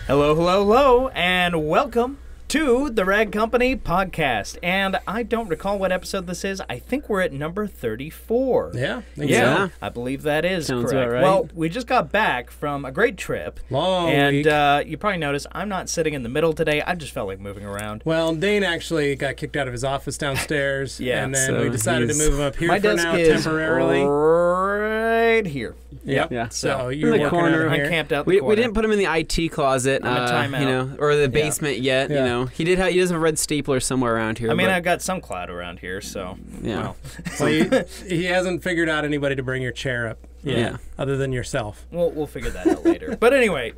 Hello, hello, hello, and welcome to the Rag Company podcast. And I don't recall what episode this is. I think we're at number 34. Yeah, so. I believe that is Sounds correct. about right. Well, we just got back from a great trip. Long week. And you probably noticed I'm not sitting in the middle today. I just felt like moving around. Well, Dane actually got kicked out of his office downstairs. Yeah, and then so we decided to move him up here My for desk now is temporarily. right here. Yep. Yeah. So you're in the working corner. out I here. camped out the We corner. didn't put him in the IT closet, I'm in timeout. you know, or the basement yet. Yeah. You know, he does have a red stapler somewhere around here. I mean, but, I've got some cloud around here, so, Yeah. well. He hasn't figured out anybody to bring your chair up yet, Yeah. other than yourself. We'll figure that out later. But anyway,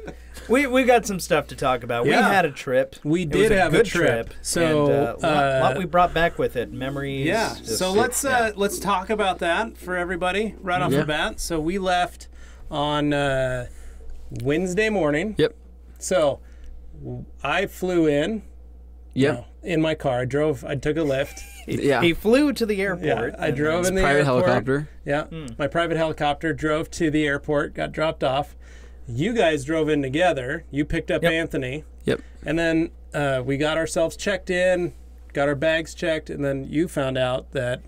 we got some stuff to talk about. Yeah. We had a trip. We It did was have a good trip. So, and, lot we brought back with it. Memories. Yeah. just- So let's talk about that for everybody right off Yeah. the bat. So we left on Wednesday morning. Yep. So I flew in. Yep. No, in my car. I took a lift. Yeah. He flew to the airport. Yeah, I drove in the Private airport. helicopter. Yeah, my private helicopter drove to the airport, got dropped off. You guys drove in together. You picked up Yep. Anthony. Yep. And then we got ourselves checked in, got our bags checked, and then you found out that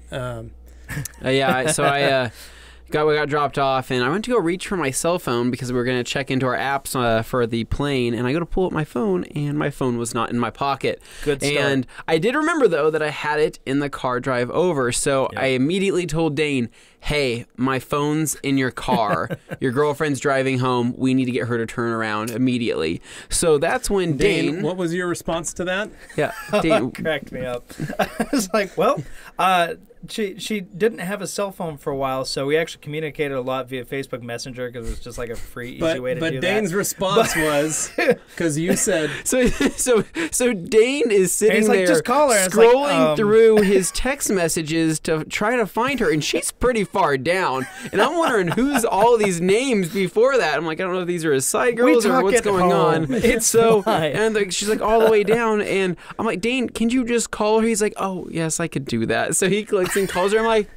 Yeah. So I got dropped off, and I went to go reach for my cell phone because we were going to check into our apps for the plane, and I go to pull up my phone, and my phone was not in my pocket. Good start. And I did remember, though, that I had it in the car drive over, so I immediately told Dane, hey, my phone's in your car. Your girlfriend's driving home. We need to get her to turn around immediately. So that's when Dane... what was your response to that? Yeah, Dane... Cracked me up. I was like, well, she didn't have a cell phone for a while, so we actually communicated a lot via Facebook Messenger because it was just like a free, easy way to do that. But Dane's response was, because you said... So Dane is sitting he's like, there "Just call her." And it's like, scrolling through his text messages to try to find her, and she's pretty far down. And I'm wondering who's all these names before that. I'm like, I don't know if these are his side girls or talk what's at going home. on. It's so fine. and like, she's like all the way down, and I'm like, Dane, can you just call her? He's like, oh yes, I could do that. So he clicks and calls her. I'm like,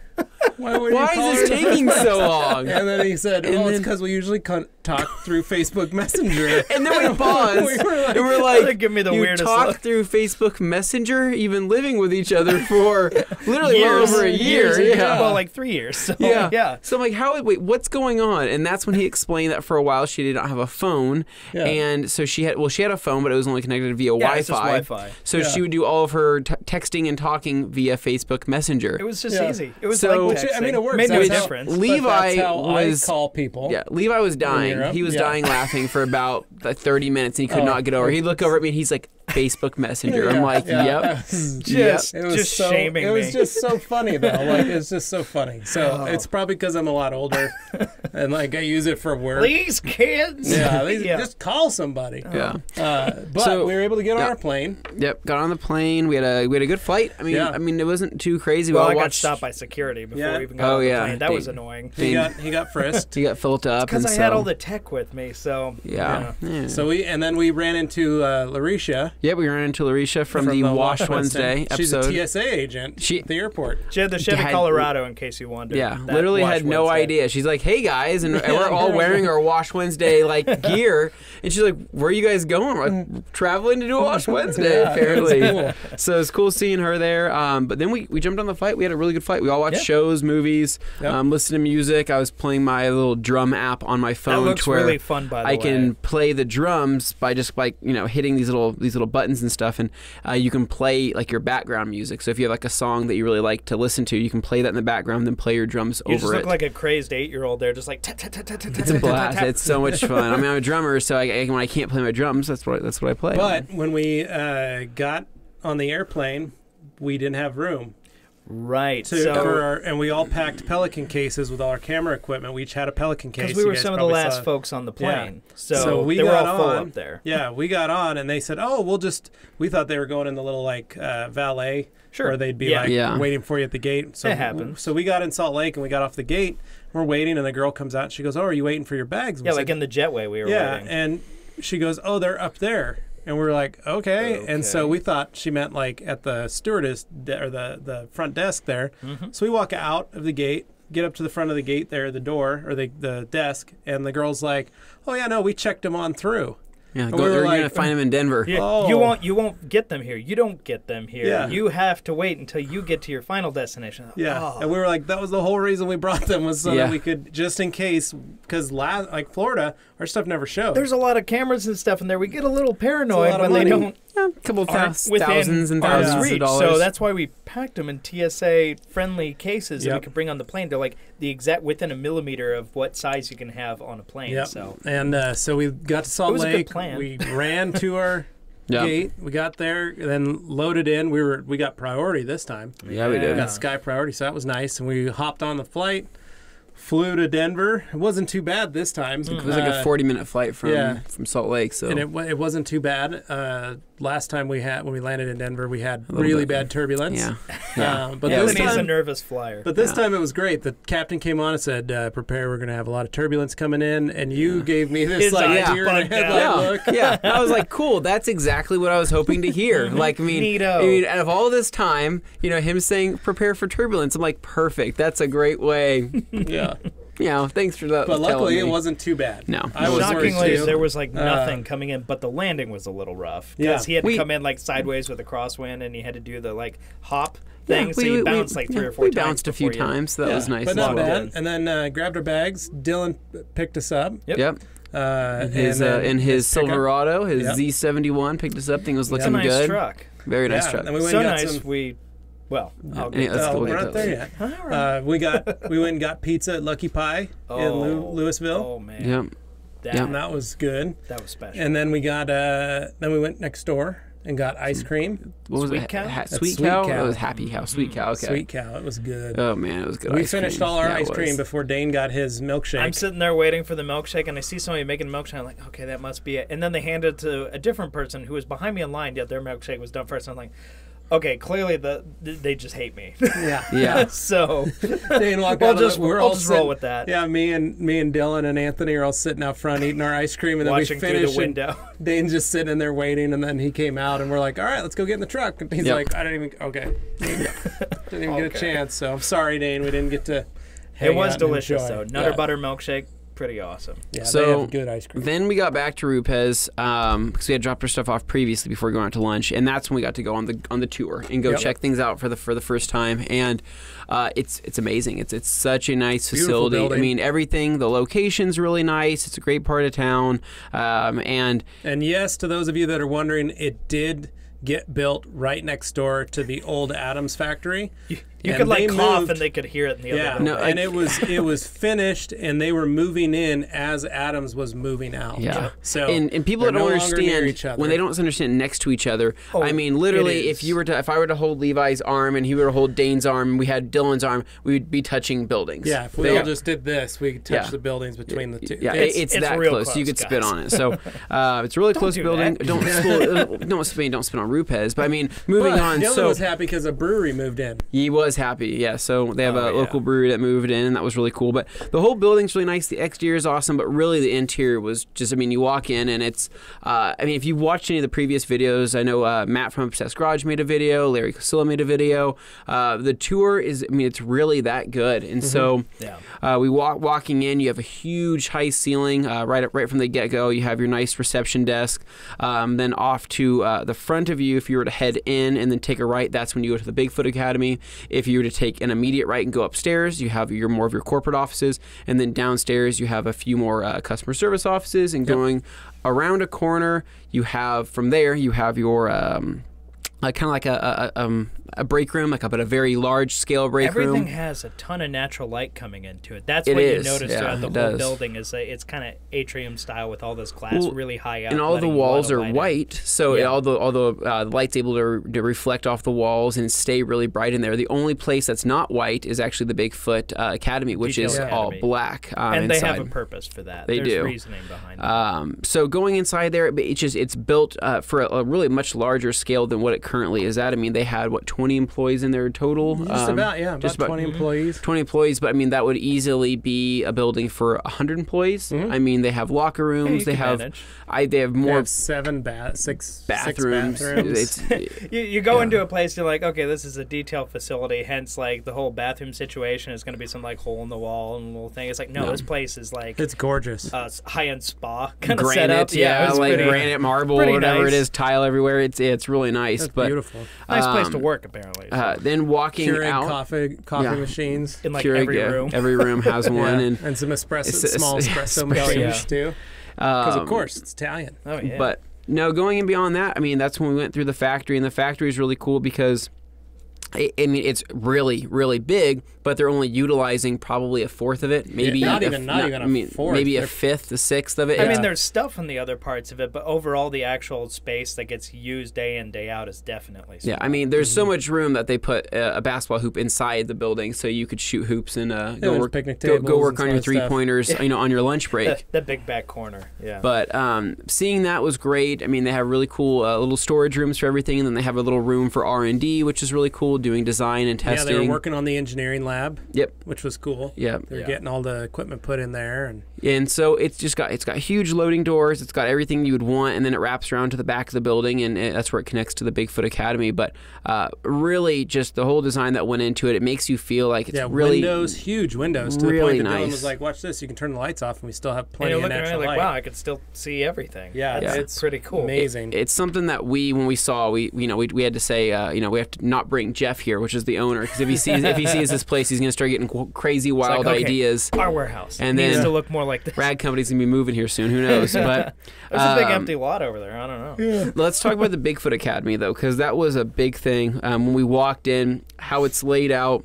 Why why is this taking so long? And then he said, And it's then- because we usually talk through Facebook Messenger. And then we paused, and we're Like, like, give me the you weirdest talked look." through Facebook Messenger, even living with each other for literally well Years. over a year. Yeah. Well, like 3 years. So, Yeah. yeah. So I'm like, wait, what's going on? And that's when he explained that for a while she did not have a phone. Yeah. And so she had a phone, but it was only connected via Yeah, Wi-Fi. it's just Wi-Fi. So Yeah. she would do all of her texting and talking via Facebook Messenger. It was just Yeah. easy. It was So- like Which, texting. I mean, it works. Made no That's how- difference. But Levi that's how was I call people. Yeah, Levi was dying. Europe? He was Yeah. dying laughing for about 30 minutes, and he could Oh. not get over. He'd look over at me, and he's like, Facebook Messenger. I'm like, Yeah. yep. Just, It was just so, shaming It was me. just so funny though. Like it's just so funny. So it's probably because I'm a lot older, and like I use it for work. These kids. Yeah, Yeah. just call somebody. Yeah. But So- we were able to get on yeah. our plane. Yep. Got on the plane. We had a good flight. I mean, Yeah. it wasn't too crazy. Well, We I all got watched. stopped by security before Yeah. we even got Oh, on the yeah. plane. That was Dane. annoying. He got frisked. He got filled up. Because and I had so- all the tech with me, so Yeah. Yeah. So we ran into Larisha Yeah, we ran into Larisha from the Wash Wednesday She's episode. a TSA agent at the airport. She had the Chevy Had- Colorado, in case you wondered. Yeah, That literally Wash had no Wednesday. idea. She's like, "Hey guys," and we're all wearing our Wash Wednesday like gear, and she's like, "Where are you guys going?" We're like, "Traveling to do a Wash Wednesday." Yeah, it was apparently, cool. so it's cool seeing her there. But then we jumped on the flight. We had a really good flight. We all watched Yeah. shows, movies, Yep. listened to music. I was playing my little drum app on my phone. That looks to where really fun, by the I way. can play the drums by just like hitting these little buttons and stuff, and you can play like your background music. So if you have like a song that you really like to listen to, you can play that in the background, then play your drums You over just it. look like a crazed 8-year-old there, just like tap, tap, tap, tap, tap, It's a tap, blast. tap, tap. It's so much fun. I mean, I'm a drummer, so when I can't play my drums, that's what I play. But when we got on the airplane, we didn't have room. Right. And we all packed Pelican cases with all our camera equipment. We each had a Pelican case. because we You were guys some of the probably last saw it. folks on the plane, Yeah. so we they were got all full on up there. Yeah, we got on, and they said, "Oh, we thought they were going in the little like valet, Sure. where they'd be Yeah. like Yeah. waiting for you at the gate." So It happens. So we got in Salt Lake, and we got off the gate. We're waiting, and the girl comes out. And she goes, "Oh, are you waiting for your bags?" And Yeah, we like said, in the jetway we were yeah, waiting. and she goes, "Oh, they're up there." And we were like, okay. And so Okay. we thought she meant like at the stewardess or the front desk there. Mm-hmm. So we walk out of the gate, get up to the front of the gate there, the door or the desk, and the girl's like, "Oh yeah, no, we checked them on through." Yeah, we were you're like, gonna find them in Denver. Yeah, Oh. you won't get them here. You don't get them here. Yeah. You have to wait until you get to your final destination. Yeah, Oh. and we were like, that was the whole reason we brought them, was so Yeah. that we could, just in case, because like Florida, our stuff never showed. There's a lot of cameras and stuff in there. We get a little It's a paranoid lot of when they money. don't Yeah, a couple aren't within thousands and arm's thousands of reach. dollars. So that's why we packed them in TSA friendly cases that we Yep. could bring on the plane. They're like the exact within a millimeter of what size you can have on a plane. Yep. So And so we got to Salt It was a good Lake. plan. We ran to our Yeah. gate. We got there, then loaded in. We got priority this time. Yeah, we We did. got Sky priority, so that was nice. And we hopped on the flight, flew to Denver. It wasn't too bad this time. It was like a 40-minute flight from Salt Lake. So And it wasn't too bad. Last time when we landed in Denver, we had little really bit. bad turbulence. Yeah. But Yeah, this Anthony's a time, nervous flyer. But this time it was great. The captain came on and said, prepare, we're going to have a lot of turbulence coming in. And you gave me this His like eyes deer in the bugged headlight out. look. yeah, I was like, cool. That's exactly what I was hoping to hear. Like, Neato. out of all this time, him saying prepare for turbulence, I'm like, perfect. That's a great way. Yeah. Thanks for that. But luckily, telling it me. wasn't too bad. No. I was worried Shockingly, too. there was like nothing coming in, but the landing was a little rough because he had to We- come in like sideways with a crosswind, and he had to do the like hop thing. So we- he we- bounced like 3 or 4 We times. bounced a few before you- times, so that was nice. But as not well. bad. And then grabbed our bags. Dylan picked us up. Yep. And In his pickup. Silverado, his Yep. Z71 picked us up. Thing was It's looking a nice good. truck. Very nice Yeah, truck. and we went So and got nice. some. I'll Yeah, get let's that. go We're get not that there later. yet. All right. We went and got pizza at Lucky Pie in Louisville. Oh man. Yep. And that was good. That was special. And then we got then we went next door and got ice cream. What was Sweet it? Cow? Sweet Sweet Cow? Cow. It was Happy Cow. Sweet Cow. Okay. Sweet Cow. It was good. Oh man, it was good. We ice finished cream. all our Yeah, it ice was. cream before Dane got his milkshake. I'm sitting there waiting for the milkshake, and I see somebody making a milkshake. I'm like, okay, that must be it. And then they hand it to a different person who was behind me in line, yet their milkshake was done first. And I'm like, okay, clearly they just hate me. Yeah. Yeah. So Dane walked I'll out. just We're all roll sitting- with that. Yeah, me and Dylan and Anthony are all sitting out front eating our ice cream, and then Watching we through finished. the window. And Dane's just sitting in there waiting, and then he came out, and we're like, "All right, let's go get in the truck." And he's Yep. like, "I didn't even didn't even get a Okay. chance." So I'm sorry, Dane, we didn't get to. It was hang out and delicious enjoy. though. Nutter Yeah. butter milkshake, pretty awesome. Yeah, they So have good ice cream. then we got back to RUPES because we had dropped our stuff off previously before going out to lunch, and that's when we got to go on the tour and go Yep. check things out for the first time. And it's amazing. It's such a nice Beautiful facility. building. I mean, everything. The location's really nice. It's a great part of town. And Yes, to those of you that are wondering, it did get built right next door to the old Adams factory. You And could like they cough moved- and they could hear it in the Yeah, other building. No, and it was finished, and they were moving in as Adams was moving out. Yeah. So and people they're that don't no longer near understand each other. when they don't understand next to each other. Oh, I mean, literally, it is. if I were to hold Levi's arm and he were to hold Dane's arm and we had Dylan's arm, we would be touching buildings. Yeah, if we all just did this, we could touch Yeah. the buildings between the two. Yeah, It's that real close. You close, could spit guys. on it. So it's a really close do building. that. Don't spit on RUPES. But I mean, moving But on. Dylan So was happy because a brewery moved in. he was happy. Yeah. So they have Oh, a yeah. local brewery that moved in, and that was really cool. But the whole building's really nice. The exterior is awesome, but really the interior was just. I mean, you walk in and it's. I mean, if you've watched any of the previous videos, I know Matt from Obsessed Garage made a video. Larry Casilla made a video. The tour is. I mean, it's really that good. And so, Yeah. we walking in. You have a huge high ceiling right from the get go. You have your nice reception desk. Then off to the front of you, if you were to head in and then take a right, that's when you go to the Bigfoot Academy. If you were to take an immediate right and go upstairs, you have more of your corporate offices, and then downstairs you have a few more customer service offices. And going around a corner, you have your kind of like a break room, like a very large scale break room. Everything has a ton of natural light coming into it. That's It what is, you notice yeah, throughout the it whole does. building is that it's kind of atrium style with all this glass Well, really high up. And all the letting a lot walls of are light in. white, so Yeah. all the light's able to reflect off the walls and stay really bright in there. The only place that's not white is actually the Bigfoot Academy, which Detail is Academy. all black And they have inside. a purpose for that. They There's do. reasoning behind it. So going inside there, it's built for a really much larger scale than what it currently is at. I mean, they had, what, 20 employees in their total? Just about 20 employees. 20 employees, but I mean, that would easily be a building for 100 employees. I mean, they have locker rooms. They have more. They have six bathrooms. You go into a place, you're like, okay, this is a detail facility, hence like the whole bathroom situation is going to be some like hole in the wall and little thing. It's like, no, this place is like, it's gorgeous. High-end spa kind of granite, setup. yeah, like pretty, granite, marble, or whatever nice. it is, tile everywhere. It's really nice. That's but beautiful. Nice place to work, apparently. So. Then walking Keurig out, coffee machines. In like Keurig, every room. Every room has one, and some small espresso machines too. Because of course it's Italian. Oh yeah. But no, going in beyond that, I mean, that's when we went through the factory, and the factory is really cool because I mean, it's really, really big, but they're only utilizing probably a fourth of it. Maybe not even a fourth. Maybe a fifth, a sixth of it. I mean, there's stuff in the other parts of it, but overall, the actual space that gets used day in, day out is definitely small. Yeah, I mean, there's so much room that they put a basketball hoop inside the building, so you could shoot hoops and go work on your 3-pointers, on your lunch break. The big back corner, yeah. But seeing that was great. I mean, they have really cool little storage rooms for everything, and then they have a little room for R&D, which is really cool, doing design and testing. Yeah, they were working on the engineering lab. Yep. Which was cool. Yep. They're getting all the equipment put in there, and so it's got huge loading doors. It's got everything you would want, and then it wraps around to the back of the building, and that's where it connects to the Bigfoot Academy. But really, just the whole design that went into it, it makes you feel like it's really huge windows, to really the point that nice. Dylan was like, "Watch this! You can turn the lights off, and we still have plenty of natural light." And you're looking around like, wow, I could still see everything. Yeah, it's pretty cool. Amazing. It's something that when we saw, we had to say, we have to not bring Jeff here, which is the owner, because if he sees this place, he's going to start getting crazy, wild ideas. Our warehouse. And needs then to look more like this. Rag Company's going to be moving here soon. Who knows? But there's a big empty lot over there. I don't know. Yeah. Let's talk about the Bigfoot Academy, though, because that was a big thing. When we walked in, how it's laid out,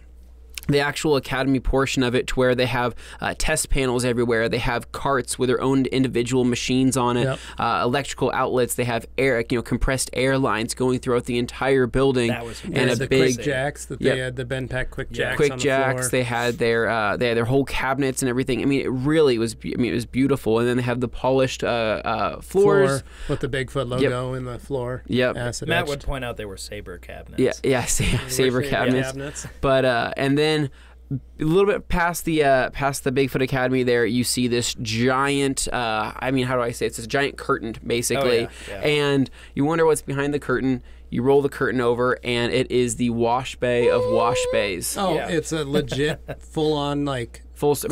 the actual academy portion of it, to where they have test panels everywhere. They have carts with their own individual machines on it, electrical outlets. They have compressed air lines going throughout the entire building. That was and the big quick jacks that they had, the BenPack quick jacks. Quick on the jacks. floor. They had their whole cabinets and everything. I mean, it really was. It was beautiful. And then they have the polished floors with the Bigfoot logo in the floor. Yep. Matt would point out they were Saber cabinets. Yeah, Saber cabinets. But and then a little bit past the Bigfoot Academy there, you see this giant, how do I say it? It's this giant curtain, basically. And you wonder what's behind the curtain. You roll the curtain over, and it is the wash bay of wash bays. Oh, it's a legit full-on, almost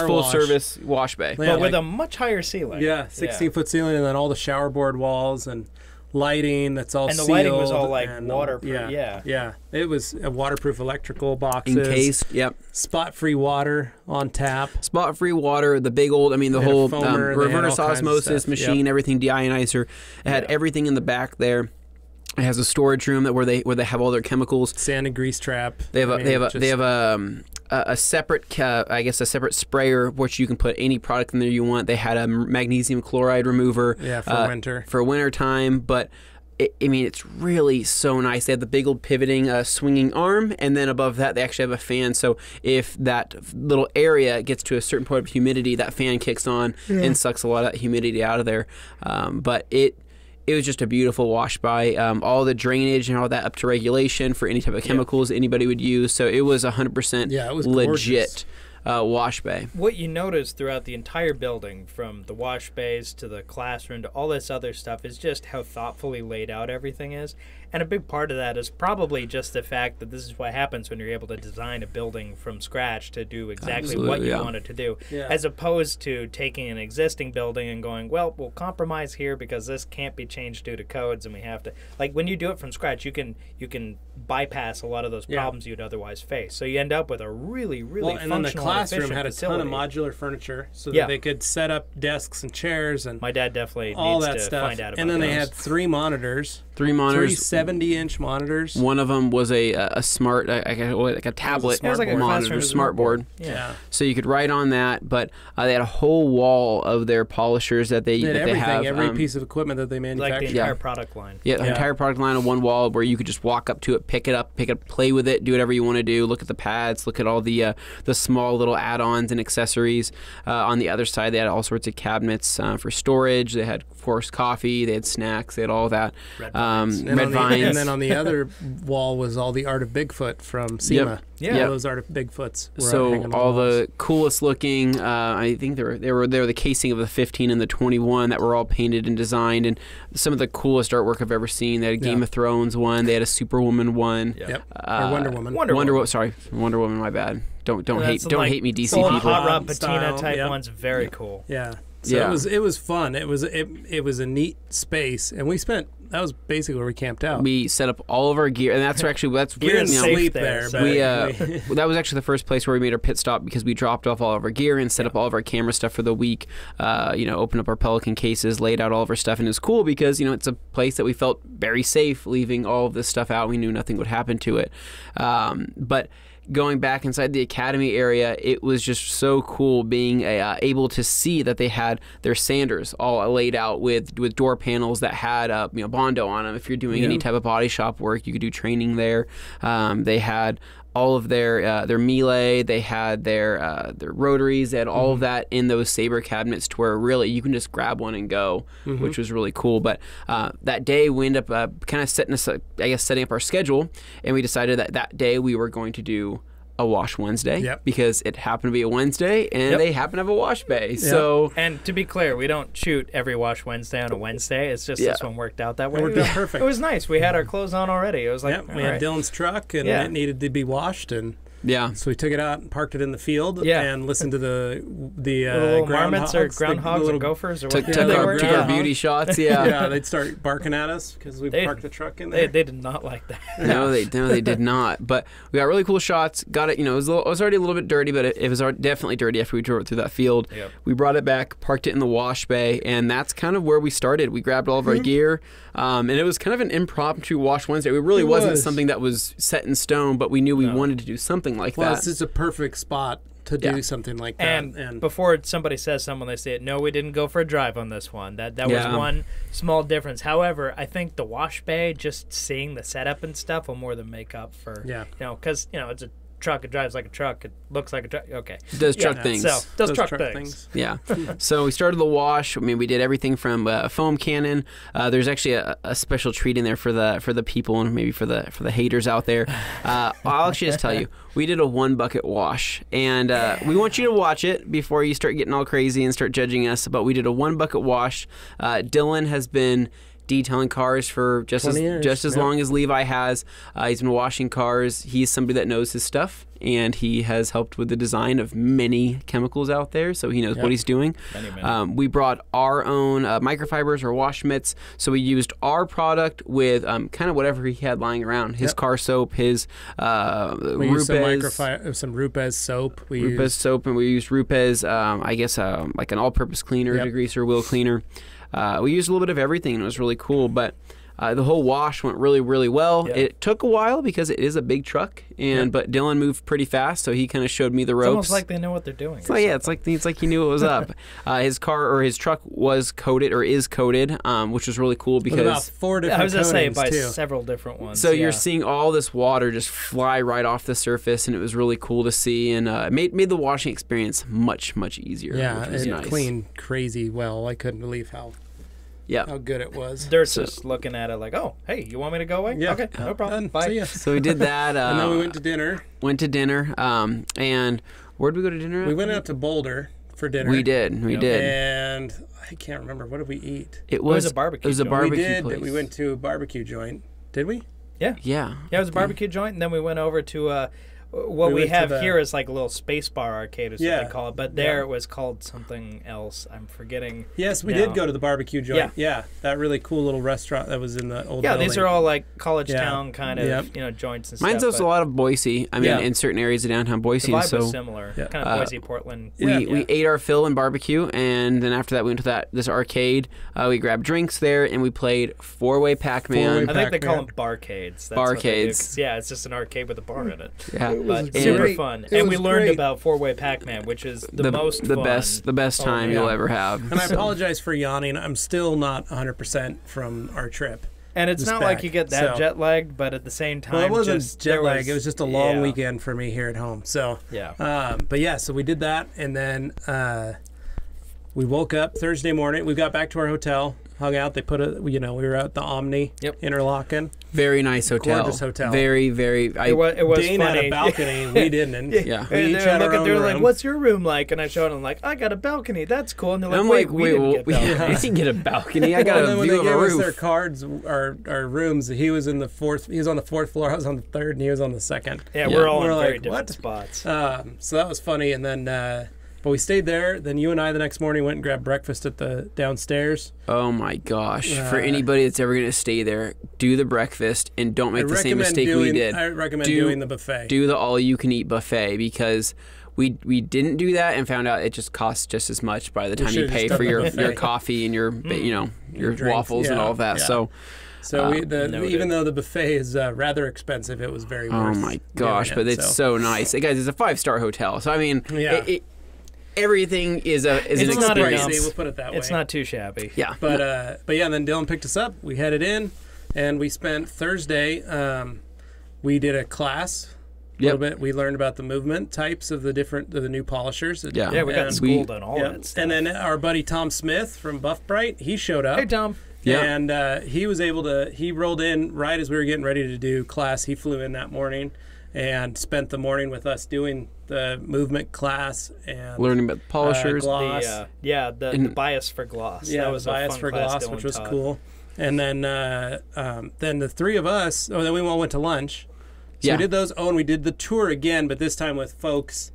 full-service wash bay. But with a much higher ceiling. Yeah, 16-foot ceiling, and then all the showerboard walls and lighting that's all sealed. And the lighting was all waterproof. Yeah. It was a waterproof electrical boxes. Encased, yep. Spot-free water on tap. Spot-free water, the big old, the whole reverse osmosis machine, everything, deionizer. It had everything in the back there. It has a storage room where they have all their chemicals. Sand and grease trap. They have a separate separate sprayer which you can put any product in there you want. They had a magnesium chloride remover. Yeah, for winter. For winter time, but it's really so nice. They have the big old pivoting swinging arm, and then above that they actually have a fan. So if that little area gets to a certain point of humidity, that fan kicks on and sucks a lot of that humidity out of there. But it was just a beautiful wash by. All the drainage and all that up to regulation for any type of chemicals anybody would use. So it was 100% legit wash bay. What you notice throughout the entire building, from the wash bays to the classroom to all this other stuff, is just how thoughtfully laid out everything is. And a big part of that is probably just the fact that this is what happens when you're able to design a building from scratch to do exactly what you want it to do, as opposed to taking an existing building and going, well, we'll compromise here because this can't be changed due to codes, and we have to. Like, when you do it from scratch, you can bypass a lot of those problems you'd otherwise face. So you end up with a really, really functional, and then the classroom had a facility. ton of modular furniture so that they could set up desks and chairs and my dad definitely all needs that to stuff. find out about and then those. They had three monitors. Three 70-inch monitors. One of them was a smart, like a tablet monitor, smart board. Yeah. So you could write on that, but they had a whole wall of their polishers that they have. Every piece of equipment that they manufactured. Like the entire product line. Yeah, the entire product line on one wall where you could just walk up to it, pick it up, play with it, do whatever you want to do. Look at the pads, look at all the small little add-ons and accessories. On the other side, they had all sorts of cabinets for storage. They had, of course, coffee. They had snacks. They had all that. Red vines. designs. And then on the other wall was all the art of Bigfoot from SEMA. Yeah. All those art of Bigfoots were So hanging on all walls. the coolest looking, I think they were the casing of the 15 and the 21 that were all painted and designed, and some of the coolest artwork I've ever seen. They had a Game of Thrones one, they had a Superwoman one. Yep. Or Wonder Woman. Wonder Woman. Sorry, Wonder Woman. My bad. Don't hate like hate me, DC old people. hot rod patina Style, type yep. one's very cool. Yeah. So it was fun. It was a neat space, and that was basically where we camped out. We set up all of our gear, and that's Gear and safe sleep there. there. So but that was actually the first place where we made our pit stop because we dropped off all of our gear and set up all of our camera stuff for the week. Opened up our Pelican cases, laid out all of our stuff, and it was cool because it's a place that we felt very safe leaving all of this stuff out. We knew nothing would happen to it, but going back inside the academy area, it was just so cool being able to see that they had their sanders all laid out with door panels that had Bondo on them. If you're doing any type of body shop work, you could do training there. They had all of their melee, they had their rotaries, they had all of that in those saber cabinets to where really you can just grab one and go, which was really cool. But that day we ended up kind of setting up our schedule, and we decided that day we were going to do a wash Wednesday because it happened to be a Wednesday and they happen to have a wash bay. So and to be clear, we don't shoot every wash Wednesday on a Wednesday. It's just this one worked out that way. It worked out perfect. It was nice. We had our clothes on already. It was like we had Dylan's truck and it needed to be washed, and so we took it out and parked it in the field and listened to the little marmots or groundhogs or gophers or whatever. Took our beauty shots. Yeah, they'd start barking at us because we parked the truck in there. They did not like that. No, they did not. But we got really cool shots. Got it. It was already a little bit dirty, but it was definitely dirty after we drove it through that field. Yep. We brought it back, parked it in the wash bay, and that's kind of where we started. We grabbed all of our gear, and it was kind of an impromptu wash Wednesday. It really wasn't something that was set in stone, but we knew we wanted to do something like that. It's a perfect spot to do something like that. And before somebody says something, they say, no, we didn't go for a drive on this one. That was one small difference. However, I think the wash bay, just seeing the setup and stuff will more than make up for, because, it's a truck. It drives like a truck. It looks like a truck. Okay. It does truck things. So, does truck things. Yeah. So we started the wash. I mean, we did everything from foam cannon. There's actually a special treat in there for the people and maybe for the haters out there. I'll actually just tell you, we did a 1 bucket wash, and we want you to watch it before you start getting all crazy and start judging us. But we did a 1 bucket wash. Dylan has been detailing cars for just as long as Levi has. He's been washing cars. He's somebody that knows his stuff, and he has helped with the design of many chemicals out there, so he knows what he's doing. Many. We brought our own microfibers or wash mitts, so we used our product with kind of whatever he had lying around. His car soap, his we used some RUPES soap. We used soap, and we used RUPES, like an all-purpose cleaner, degreaser, wheel cleaner. We used a little bit of everything, and it was really cool, but the whole wash went really, really well. Yeah. It took a while because it is a big truck, but Dylan moved pretty fast, so he kind of showed me the ropes. It's almost like they know what they're doing. It's like he knew what was up. His truck was coated or is coated, which was really cool because about 4 different I was going to say by too. Several different ones. So you're seeing all this water just fly right off the surface, and it was really cool to see, and made the washing experience much, much easier. Yeah, which was nice. Cleaned crazy well. I couldn't believe how good it was. They're just looking at it like, oh, hey, you want me to go away? Yeah. Okay, no problem. Bye. See ya. So we did that. And then we went to dinner. And where'd we go to dinner? We went out to Boulder for dinner. We did. And I can't remember. What did we eat? It was a barbecue. It was a barbecue place. We went to a barbecue joint. Did we? Yeah. Yeah. Yeah, it was a barbecue joint, and then we went over to what we have here is like a little space bar arcade is what they call it, but there it was called something else. I'm forgetting. Yes, we did go to the barbecue joint. Yeah, that really cool little restaurant that was in the old building. These are all like college town kind of joints and stuff. Mine's also a lot of Boise. I mean, in certain areas of downtown Boise. The vibe was similar, kind of Boise, Portland. We ate our fill in barbecue, and then after that we went to this arcade. We grabbed drinks there, and we played 4-way Pac-Man. I think they call them barcades. Barcades. Yeah, it's just an arcade with a bar in it. Yeah. But super fun. And we learned about 4-way Pac-Man, which is the best time you'll ever have. And I apologize for yawning. I'm still not 100% from our trip. And it's not like you get that jet lagged, but at the same time, it wasn't jet lag. It was just a long weekend for me here at home. So so we did that, and then We woke up Thursday morning. We got back to our hotel, hung out. They put we were at the Omni, Interlaken. Very nice hotel. Gorgeous hotel. Very, very. It was Dane funny. had a balcony. We didn't. Yeah. We each had our own They're room. like, "What's your room like?" And I showed them like, "I got a balcony. That's cool." And they're like, I'm "Wait, like, we didn't get balcony." I didn't get a balcony. I got And then a when view they of a gave us roof. their cards, our rooms, he was in the fourth. He was on the fourth floor. I was on the third, and he was on the second. Yeah, we're all We're in like, very different what? spots. So that was funny. And then, but we stayed there. Then you and I the next morning went and grabbed breakfast at the downstairs. Oh my gosh! For anybody that's ever going to stay there, do the breakfast and don't make the same mistake we did. I recommend doing the buffet. Do the all-you-can-eat buffet because we didn't do that and found out it just costs just as much by the time you pay for your coffee and your your waffles and all of that. Yeah. So So even though the buffet is rather expensive, it was very worth. Oh my gosh! doing But it's so nice, hey, guys. It's a 5-star hotel, so I mean, Yeah. everything is an It's not experience. pricey, we'll put it that way. It's not too shabby. Yeah, But yeah, and then Dylan picked us up. We headed in, and we spent Thursday. We did a class. A little bit. We learned about the movement types of the new polishers. Yeah, we got And schooled on all that stuff. And then our buddy Tom Smith from Buff Bright, he showed up. Hey, Tom. Yeah. And he was able to. He rolled in right as we were getting ready to do class. He flew in that morning and spent the morning with us doing the movement class and learning about the polishers. gloss. The bias for gloss. Yeah, that was bias a fun for class gloss, Dylan which was taught. cool. And then the three of us. Oh, then we all went to lunch. So Yeah. we did those. Oh, and we did the tour again, but this time with folks.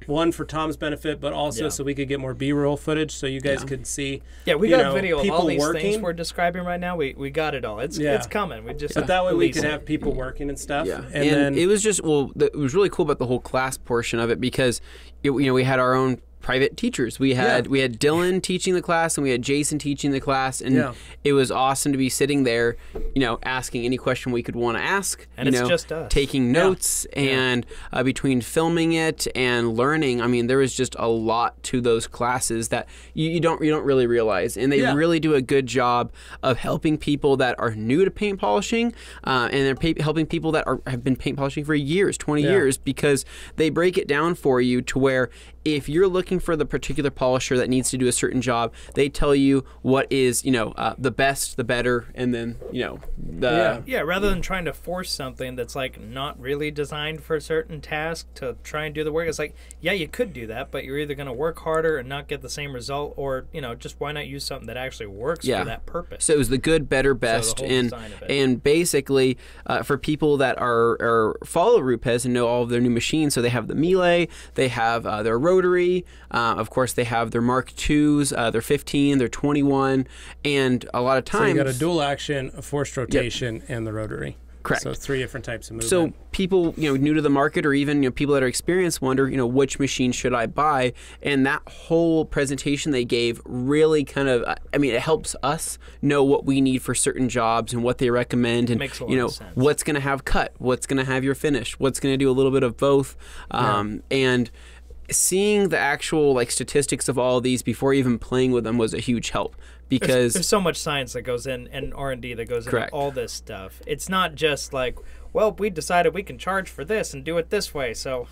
One for Tom's benefit, but also so we could get more B-roll footage, so you guys could see. Yeah, we got video of all people these working. things we're describing right now. We got it all. It's coming. We just But that way we release could it. have people working and stuff. Yeah, And then it was just it was really cool about the whole class portion of it because we had our own private teachers. We had Dylan teaching the class and we had Jason teaching the class, and it was awesome to be sitting there, asking any question we could want to ask. And it's just us. Taking notes and between filming it and learning. I mean, there was just a lot to those classes that you don't really realize, and they really do a good job of helping people that are new to paint polishing, and they're helping people that have been paint polishing for years, 20 years, because they break it down for you to where if you're looking for the particular polisher that needs to do a certain job, they tell you what is, the best, the better, and then, rather than trying to force something that's like not really designed for a certain task to try and do the work. It's like, yeah, you could do that, but you're either going to work harder and not get the same result, or just why not use something that actually works for that purpose. So it was the good, better, best, the whole design of it. and basically for people that are follow RUPES and know all of their new machines, so they have the Melee, they have their rotary, of course they have their Mark IIs, their 15, their 21, and a lot of times so you got a dual action, a forced rotation, and the rotary. Correct. So 3 different types of movement. So people, new to the market, or even people that are experienced, wonder, which machine should I buy? And that whole presentation they gave really kind of, it helps us know what we need for certain jobs and what they recommend, and Makes a lot of sense. what's going to have cut, what's going to have your finish, what's going to do a little bit of both, and seeing the actual statistics of all of these before even playing with them was a huge help. Because there's so much science that goes in and R&D that goes into all this stuff. It's not just like, well, we decided we can charge for this and do it this way. So,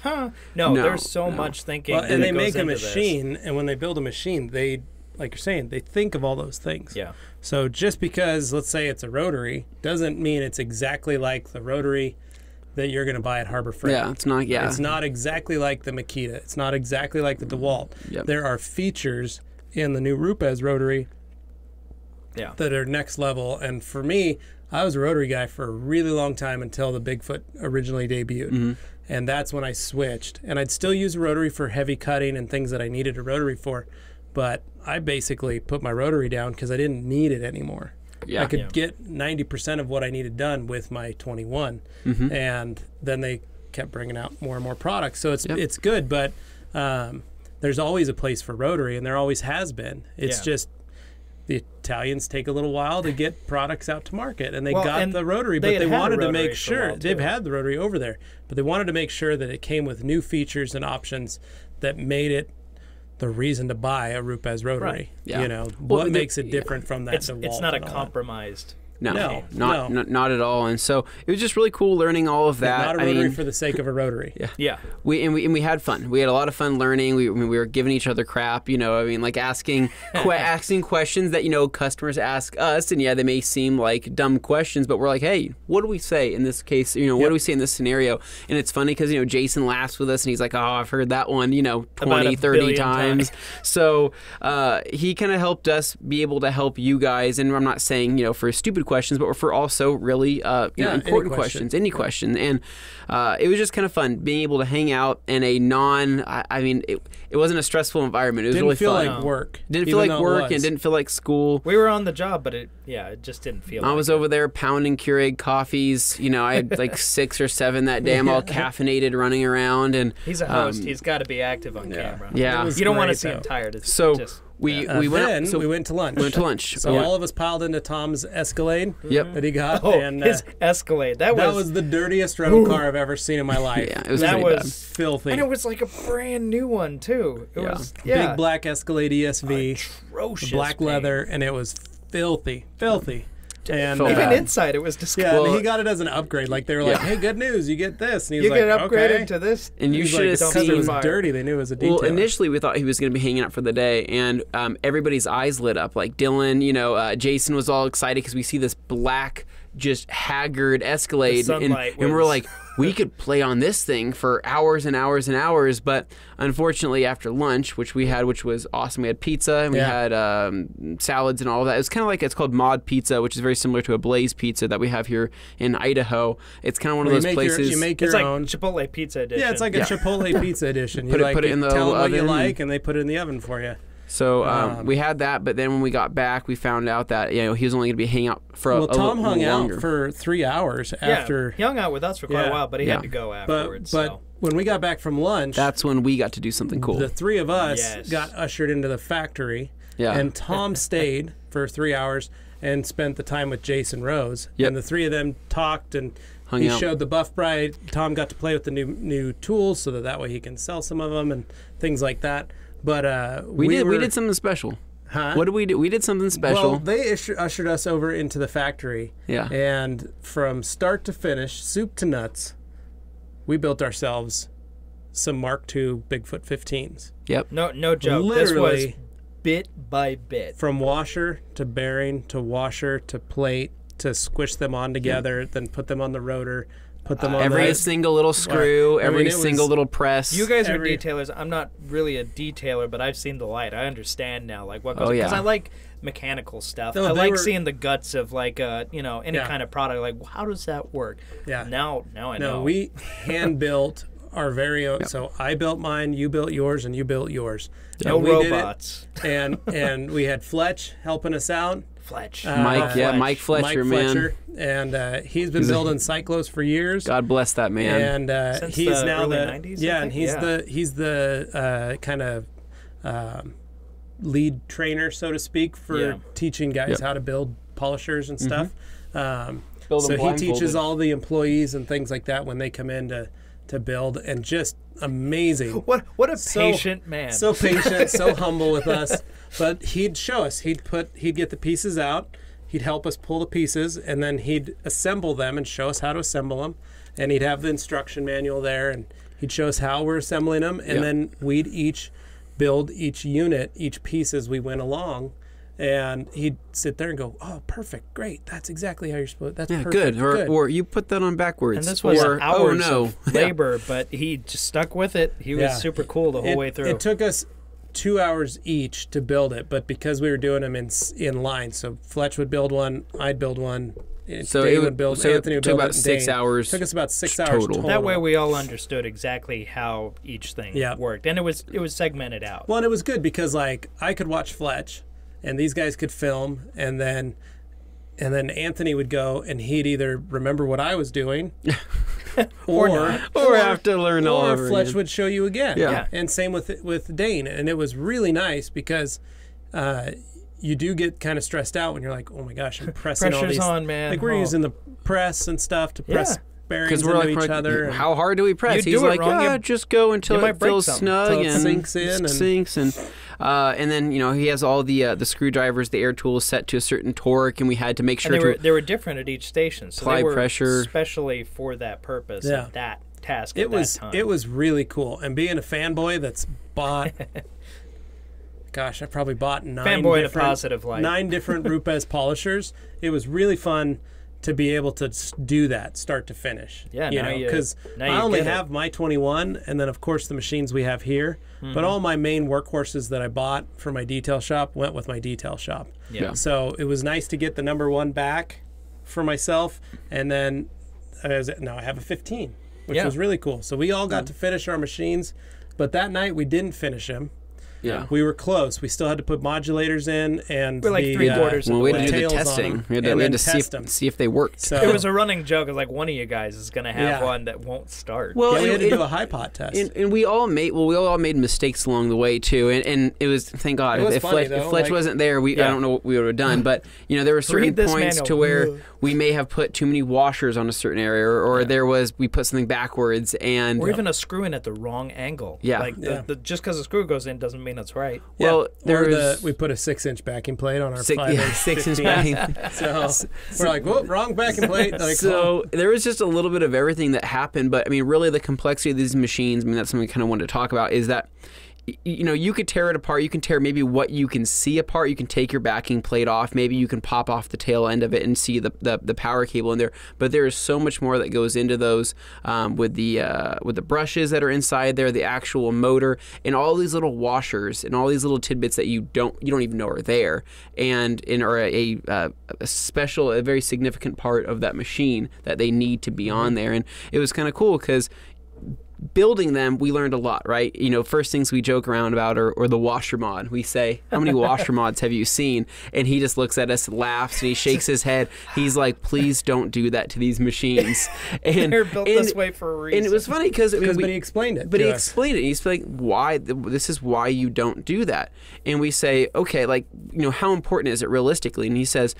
no, there's so much thinking. Well, and that they goes make a into machine, this. and when they build a machine, they, like you're saying, they think of all those things. Yeah. So just because, let's say it's a rotary, doesn't mean it's exactly like the rotary that you're going to buy at Harbor Freight. Yeah, it's not. Yeah, It's not exactly like the Makita. It's not exactly like the DeWalt. Yep. There are features in the new RUPES rotary that are next level. And for me, I was a rotary guy for a really long time until the Bigfoot originally debuted. Mm-hmm. And that's when I switched. And I'd still use a rotary for heavy cutting and things that I needed a rotary for. But I basically put my rotary down because I didn't need it anymore. Yeah. I could get 90% of what I needed done with my 21. Mm-hmm. And then they kept bringing out more and more products. So it's good, but there's always a place for rotary, and there always has been. It's just the Italians take a little while to get products out to market, and they got the rotary, but they wanted to make sure they've had the rotary over there, but they wanted to make sure that it came with new features and options that made it the reason to buy a RUPES rotary. Right. Yeah. What makes it different from that It's DeWalt not a and all that. compromised Not at all. And so it was just really cool learning all of that. Not a rotary for the sake of a rotary. Yeah. We had fun. We had a lot of fun learning. We were giving each other crap, like asking questions that, customers ask us. And they may seem like dumb questions, but we're like, hey, what do we say in this case? What do we say in this scenario? And it's funny because, Jason laughs with us and he's like, oh, I've heard that one, 20, 30 times. So he kind of helped us be able to help you guys. And I'm not saying, for stupid questions, but for also really important questions, any question. And it was just kind of fun being able to hang out in a it wasn't a stressful environment. It was really fun. Didn't feel like work. Didn't feel like work and didn't feel like school. We were on the job, but it just didn't feel like I was over there pounding Keurig coffees. I had like 6 or 7 that day. I'm all caffeinated running around. And he's a host. He's got to be active on camera. Yeah. You don't want to see him tired. We went to lunch. So all of us piled into Tom's Escalade that he got. And his Escalade. That was the dirtiest rental car I've ever seen in my life. Yeah, it was filthy. And it was like a brand new one too. It was big black Escalade ESV, atrocious black leather, and it was filthy. And even inside it was disgusting. Yeah, and he got it as an upgrade. Like they were like, "Hey, good news, you get this." And he was you get upgraded to this. And you should have seen. It was dirty. They knew it was a detail. Well, initially we thought he was going to be hanging out for the day, and everybody's eyes lit up. Like Dylan, Jason was all excited because we see this black, just haggard Escalade, and we're like, we could play on this thing for hours and hours and hours. But unfortunately, after lunch, which was awesome, we had pizza and we had salads and all of that. It was kind of like, it's called Mod Pizza, which is very similar to a Blaze Pizza that we have here in Idaho. It's kind of one of those places. You make your own. It's like Chipotle Pizza edition. Yeah, it's like a Chipotle Pizza edition. Put it in the tell them oven. what you like, and they put it in the oven for you. So we had that, but then when we got back, we found out that he was only going to be hanging out for a little longer. Tom hung out for 3 hours after. He hung out with us for quite a while, but he had to go afterwards. But when we got back from lunch, that's when we got to do something cool. The 3 of us got ushered into the factory, and Tom stayed for 3 hours and spent the time with Jason Rose. And the 3 of them talked and he showed the Buff Bride. Tom got to play with the new tools so that way he can sell some of them and things like that. But we did something special. Huh? What did we do? We did something special. Well, they ushered us over into the factory. Yeah. And from start to finish, soup to nuts, we built ourselves some Mark II Bigfoot 15s. Yep. No joke. Literally, this was bit by bit. From washer to bearing to washer to plate to squish them on together, then put them on the rotor. Put them on every single little screw, every single little press. You guys are detailers. I'm not really a detailer, but I've seen the light. I understand now, what goes. Because I like mechanical stuff. I like seeing the guts of any kind of product. Like, how does that work? Yeah. Now I know. No, we hand built our very own. Yep. So I built mine, you built yours, and you built yours. No robots. And we had Fletch helping us out. Fletch. Mike Fletcher, man. And he's been building cyclos for years. God bless that man. And since he's the now early the 90s, and he's the kind of lead trainer, so to speak, for teaching guys how to build polishers and stuff. So he teaches all the employees and things like that when they come in to build, and just amazing. What a patient man. So patient, so humble with us. But he'd show us. He'd get the pieces out. He'd help us pull the pieces, and then he'd assemble them and show us how to assemble them. And he'd have the instruction manual there, and he'd show us how we're assembling them. And then we'd each build each unit, each piece as we went along. And he'd sit there and go, "Oh, perfect, great. That's exactly how you're supposed. That's perfect, good." Or you put that on backwards. And this was hours of labor, but he just stuck with it. He was super cool the whole way through. It took us 2 hours each to build it, but because we were doing them in line, so Fletch would build one, I'd build one. So Dane would build. So Anthony would build about 6 hours. It took us about 6 hours total. That way, we all understood exactly how each thing worked, and it was segmented out. Well, and it was good because I could watch Fletch, and these guys could film, and then Anthony would go, and he'd either remember what I was doing, or have to learn all over or Fletch again. would show you again. Yeah. And same with Dane, and it was really nice because you do get kind of stressed out when you're like, oh my gosh, I'm pressing all these. Pressure's on, man. Like we're using the press and stuff to press bearings into each other. How hard do we press? You He's do it like, wrong, just go until it feels snug until it and sinks in. sinks. And And then, you know, he has all the screwdrivers, the air tools set to a certain torque, and we had to make sure they were different at each station. So apply they were pressure. Especially for that purpose, of that task at that time. It was really cool. And being a fanboy that's bought... Gosh, I probably bought 9 different RUPES polishers. It was really fun to be able to do that start to finish. Yeah, you know, because I only have my 21, and then of course the machines we have here. But all my main workhorses that I bought for my detail shop went with my detail shop. Yeah. So it was nice to get the number 1 back for myself, and then now I have a 15, which was really cool. So we all got to finish our machines, but that night we didn't finish them. Yeah, we were close. We still had to put modulators in, and we're like 3/4 of the way. We had to do the testing. We had to see if they worked. So it was a running joke. It's like one of you guys is going to have one that won't start. Well, we had to do a high pot test, and we all made mistakes along the way too. And it was, thank God, if Fletch wasn't there, I don't know what we would have done. But you know, there were certain points to where we may have put too many washers on a certain area, or we put something backwards, and or even a screw in at the wrong angle. Yeah, like just because a screw goes in doesn't mean it's right. Well, we put a 6-inch backing plate on our 6-inch backing. So we're like, whoa, wrong backing plate. Like, so there was just a little bit of everything that happened, but I mean, really, the complexity of these machines. I mean, that's something I kind of wanted to talk about. Is that, you know, you could tear it apart. You can tear maybe what you can see apart. You can take your backing plate off. Maybe you can pop off the tail end of it and see the power cable in there. But there is so much more that goes into those with the brushes that are inside there, the actual motor, and all these little washers and all these little tidbits that you don't even know are there, and are a very significant part of that machine that they need to be on there. And it was kind of cool because building them, we learned a lot, right? You know, first things we joke around about are the washer mod. We say, how many washer mods have you seen? And he just looks at us, laughs, and he shakes his head. He's like, please don't do that to these machines. And they're built this way for a reason. And it was funny because but he explained it. But he explained it. He's like, why? This is why you don't do that. And we say, okay, like, you know, how important is it realistically? And he says,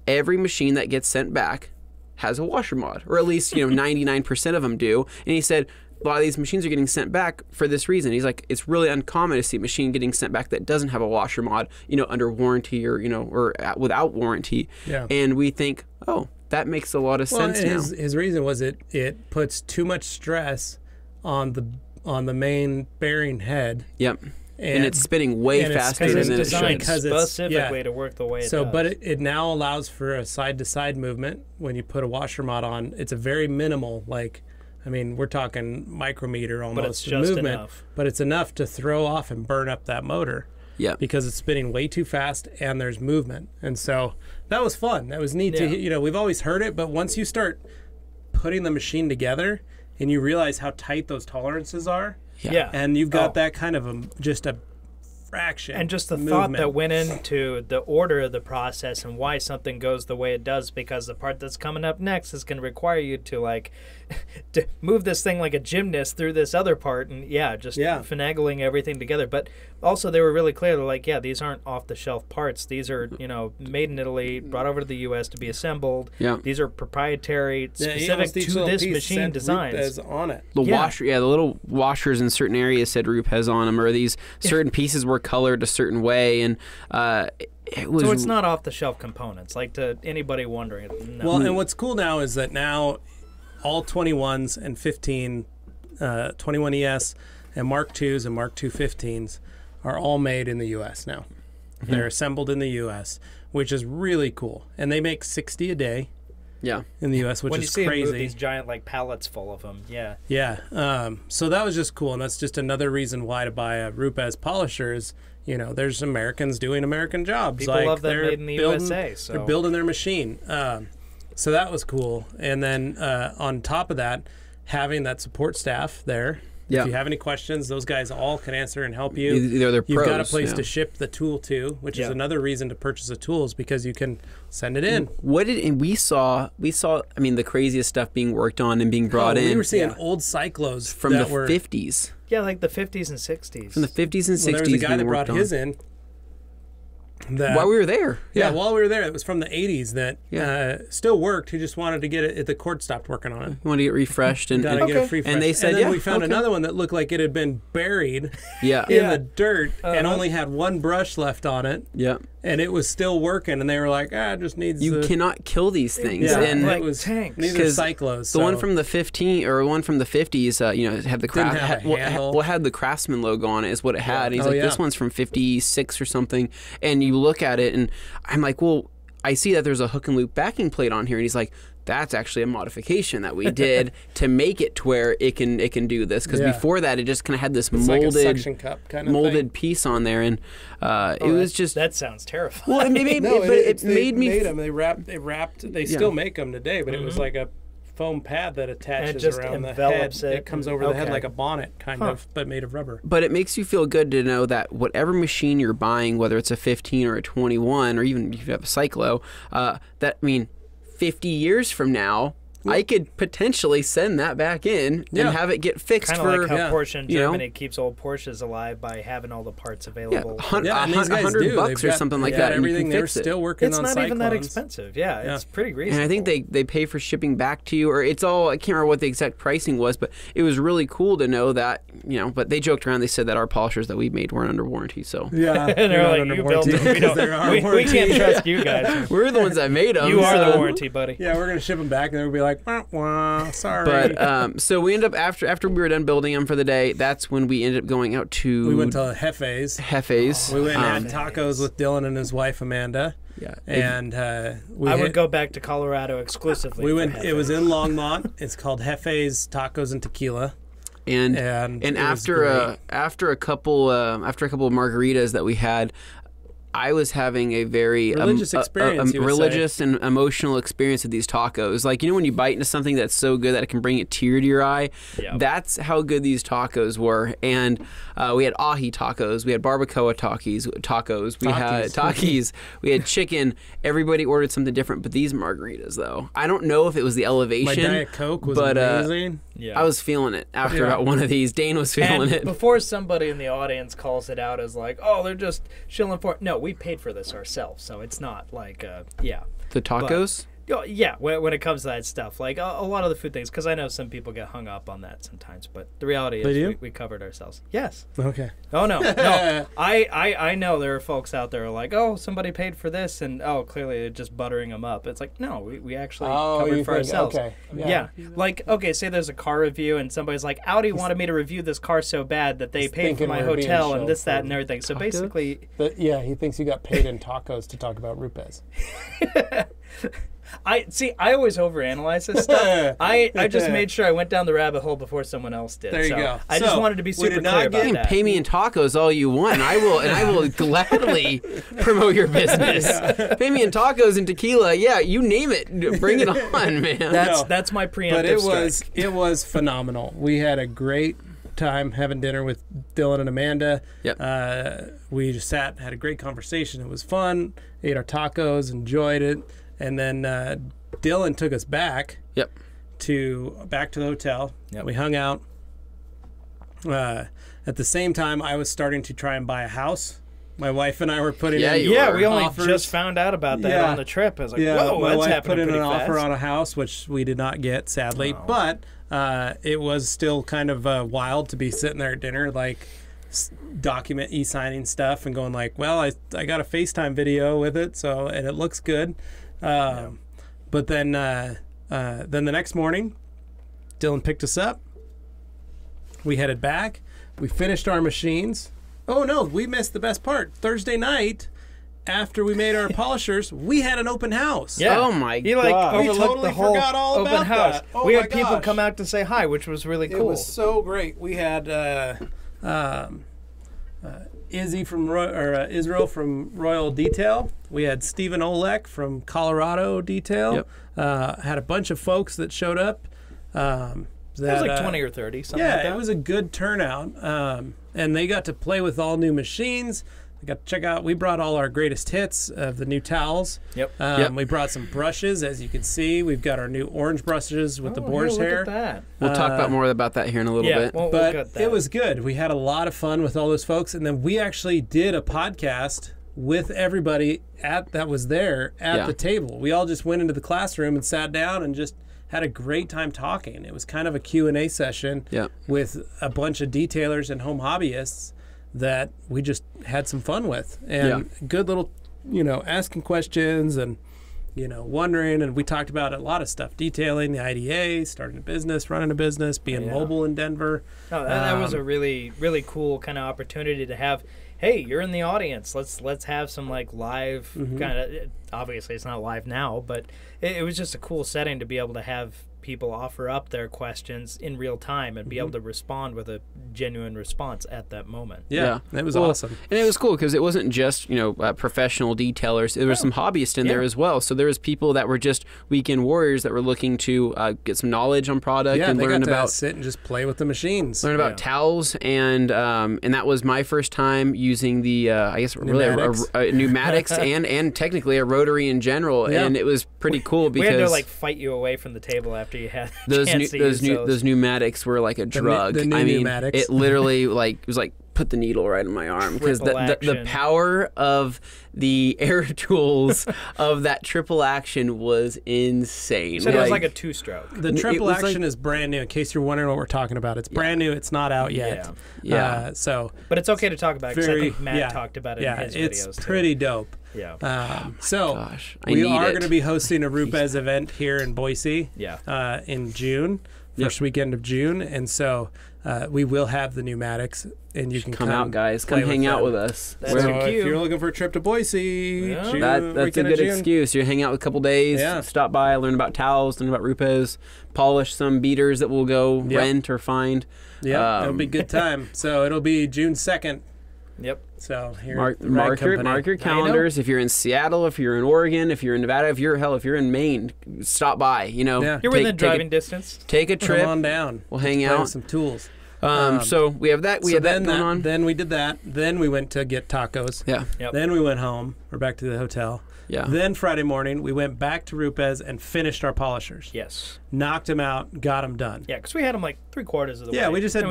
every machine that gets sent back has a washer mod, or at least, you know, 99% of them do. And he said, a lot of these machines are getting sent back for this reason. He's like, it's really uncommon to see a machine getting sent back that doesn't have a washer mod, you know, under warranty or, you know, or without warranty. Yeah. And we think, oh, that makes a lot of sense now. His reason was it puts too much stress on the main bearing head. Yep. And it's spinning way faster than it should. Specifically to work the way it does. But it now allows for a side-to-side movement when you put a washer mod on. It's a very minimal, like, I mean, we're talking micrometer almost, but it's just movement, enough. But it's enough to throw off and burn up that motor. Yeah. Because it's spinning way too fast and there's movement. And so that was fun. That was neat to, you know, we've always heard it, but once you start putting the machine together and you realize how tight those tolerances are, and you've got that kind of just a fraction. And just the thought that went into the order of the process and why something goes the way it does, because the part that's coming up next is going to require you to, like, to move this thing like a gymnast through this other part, and finagling everything together. But also they were really clear. They're like, these aren't off-the-shelf parts. These are, you know, made in Italy, brought over to the U.S. to be assembled. Yeah. These are proprietary, specific to this machine designs. On it. The little washers in certain areas said RUPES on them, or these certain pieces were colored a certain way, and so it's not off-the-shelf components, like to anybody wondering. No. Well, and what's cool now is that now all 21s and 21 ES and Mark IIs and Mark II 15s are all made in the U.S. now. Mm-hmm. They're assembled in the U.S., which is really cool. And they make 60 a day. Yeah, in the U.S., which is crazy. When you see them move these giant, like, pallets full of them, Yeah. So that was just cool, and that's just another reason why to buy a RUPES polisher is, you know, there's Americans doing American jobs. People love them made in the USA. So they're building their machine. So that was cool. And then on top of that, having that support staff there. Yeah. If you have any questions, those guys all can answer and help you. They're You've got a place to ship the tool to, which is another reason to purchase the tools, because you can send it in. And we saw, I mean, the craziest stuff being worked on and being brought in. We were seeing old cyclos from the 50s. Yeah, like the 50s and 60s. From the 50s and 60s. Well, there was a guy that brought his in. While we were there. Yeah, while we were there. It was from the 80s that still worked. He just wanted to get it. The cord stopped working on it. You want to get refreshed. And, Get it refreshed. And they said, and then we found another one that looked like it had been buried in the dirt and only had one brush left on it. Yeah. And it was still working, and they were like, it just needs You cannot kill these things. Yeah, and like it was tanks. These are cyclos. The one from the 50s, had the had the Craftsman logo on it is what it had. And he's this one's from 56 or something. And you look at it, and I'm like, well, I see that there's a hook and loop backing plate on here, and he's like, that's actually a modification that we did to make it to where it can do this, because before that it just kind of had this molded like a suction cup kind of molded piece on there, and it was just that sounds terrifying. Well, it made me. They still make them today, but it was like a foam pad that attaches around the head. It comes over the head like a bonnet, kind of, but made of rubber. But it makes you feel good to know that whatever machine you're buying, whether it's a 15 or a 21, or even if you have a cyclo, 50 years from now, I could potentially send that back in and have it get fixed. Kind of like how Porsche in Germany keeps old Porsches alive by having all the parts available. $100 or something like that. Everything they're still working on. It's not Cyclones. even that expensive. Yeah, it's pretty reasonable. And I think they pay for shipping back to you, or it's all, I can't remember what the exact pricing was, but it was really cool to know that, but they joked around. They said that our polishers that we made weren't under warranty. So yeah, and they're like, you built them. We can't trust you guys. We're the ones that made them. You are the warranty, buddy. Yeah, we're going to ship them back, and they'll be like, wah, sorry. But so we end up after we were done building them for the day. That's when we ended up going out to. We went to Hefe's. We went and had tacos with Dylan and his wife Amanda. Yeah, and I would go back to Colorado exclusively. We went. It was in Longmont. It's called Hefe's Tacos and Tequila. And after a couple of margaritas that we had, I was having a very religious experience, religious and emotional experience with these tacos. Like, when you bite into something that's so good that it can bring a tear to your eye. Yep. That's how good these tacos were. And we had ahi tacos, we had barbacoa tacos, we had takis, we had chicken. Everybody ordered something different, but these margaritas, though, I don't know if it was the elevation. My Diet Coke was amazing. I was feeling it after about one of these. Dane was feeling it. Before somebody in the audience calls it out as like, oh, they're just shilling for it. No, we paid for this ourselves, so it's not like, The tacos? Yeah, when it comes to that stuff, like a lot of the food things, because I know some people get hung up on that sometimes, but the reality is we covered ourselves. Yes. Okay. Oh, no. I know there are folks out there who are like, oh, somebody paid for this, and clearly they're just buttering them up. It's like, no, we actually covered for ourselves. Okay. Yeah. Like, okay, say there's a car review, and somebody's like, Audi wanted me to review this car so bad that they paid for my hotel and this, that, and everything. So basically... he thinks you got paid in tacos to talk about RUPES. I always overanalyze this stuff. I just made sure I went down the rabbit hole before someone else did. There you go. I just wanted to be super clear about that. You can pay me in tacos all you want, and I will gladly promote your business. Yeah. Pay me in tacos and tequila. Yeah, you name it. Bring it on, man. That's my preemptive strike. It was phenomenal. We had a great time having dinner with Dylan and Amanda. Yep. We just sat, had a great conversation. It was fun. Ate our tacos, enjoyed it. And then Dylan took us back to the hotel. Yep. We hung out. At the same time, I was starting to try and buy a house. My wife and I were putting in we only offers. Just found out about that on the trip. I was like, whoa, my that's wife happening put in an fast. offer on a house, which we did not get, sadly. Oh. But it was still kind of wild to be sitting there at dinner, like document e-signing stuff and going like, well, I got a FaceTime video with it, and it looks good. But then the next morning, Dylan picked us up. We headed back. We finished our machines. Oh no, we missed the best part. Thursday night, after we made our polishers, we had an open house. Yeah. Oh my God. God. We totally forgot all open about house. that. Oh we my had people gosh. come out to say hi, which was really cool. It was so great. We had Izzy from Israel from Royal Detail. We had Stephen Olek from Colorado Detail. Yep. Had a bunch of folks that showed up. It was like 20 or 30, something like that. Yeah, it was a good turnout. And they got to play with all new machines. We got to check out. We brought all our greatest hits of the new towels. Yep. We brought some brushes, as you can see. We've got our new orange brushes with the boar's hair. Look at that. We'll talk more about that here in a little bit. But it was good. We had a lot of fun with all those folks, and then we actually did a podcast with everybody that was there at the table. We all just went into the classroom and sat down and just had a great time talking. It was kind of a Q&A session with a bunch of detailers and home hobbyists that we just had some fun with. And good little, asking questions and, wondering. And we talked about a lot of stuff, detailing, the IDA, starting a business, running a business, being mobile in Denver. Oh, that was a really, really cool kind of opportunity to have. Hey, you're in the audience. Let's have some like live kind of. Obviously, it's not live now, but it was just a cool setting to be able to have people offer up their questions in real time and be able to respond with a genuine response at that moment. Yeah. It was awesome. And it was cool because it wasn't just, professional detailers. There were some hobbyists in there as well. So there was people that were just weekend warriors that were looking to get some knowledge on product and learn about sit and just play with the machines. Learn about towels and that was my first time using the pneumatics. really pneumatics and technically a rotary in general, and it was pretty cool because we had to like fight you away from the table after you had those pneumatics were like a drug. The new pneumatics. It literally it was like put the needle right in my arm because the power of the air tools of that triple action was insane. So it was like a 2-stroke. The triple action is brand new. In case you're wondering what we're talking about, it's brand new. It's not out yet. But it's okay to talk about because I think Matt talked about it in his videos. It's pretty dope. Yeah. We are going to be hosting a RUPES event here in Boise. In June, first weekend of June, and so we will have the pneumatics, and you can come out, guys. Come hang out with us. That's if you're looking for a trip to Boise, June, that's a good excuse. You hang out with a couple days, stop by, learn about towels, learn about RUPES, polish some beaters that we'll go rent or find. It'll be a good time. So it'll be June 2nd. Yep. So here, mark your calendars. If you're in Seattle, if you're in Oregon, if you're in Nevada, if you're in Maine, stop by. You're within driving distance. Take a trip. Come on down. We'll hang out. With some tools. So we have that. We had that going on. Then we did that. Then we went to get tacos. Then we went home. We're back to the hotel. Then Friday morning we went back to RUPES and finished our polishers. Yes. Knocked them out. Got them done. Yeah, because we had them like 3/4 of the way. Yeah, we just had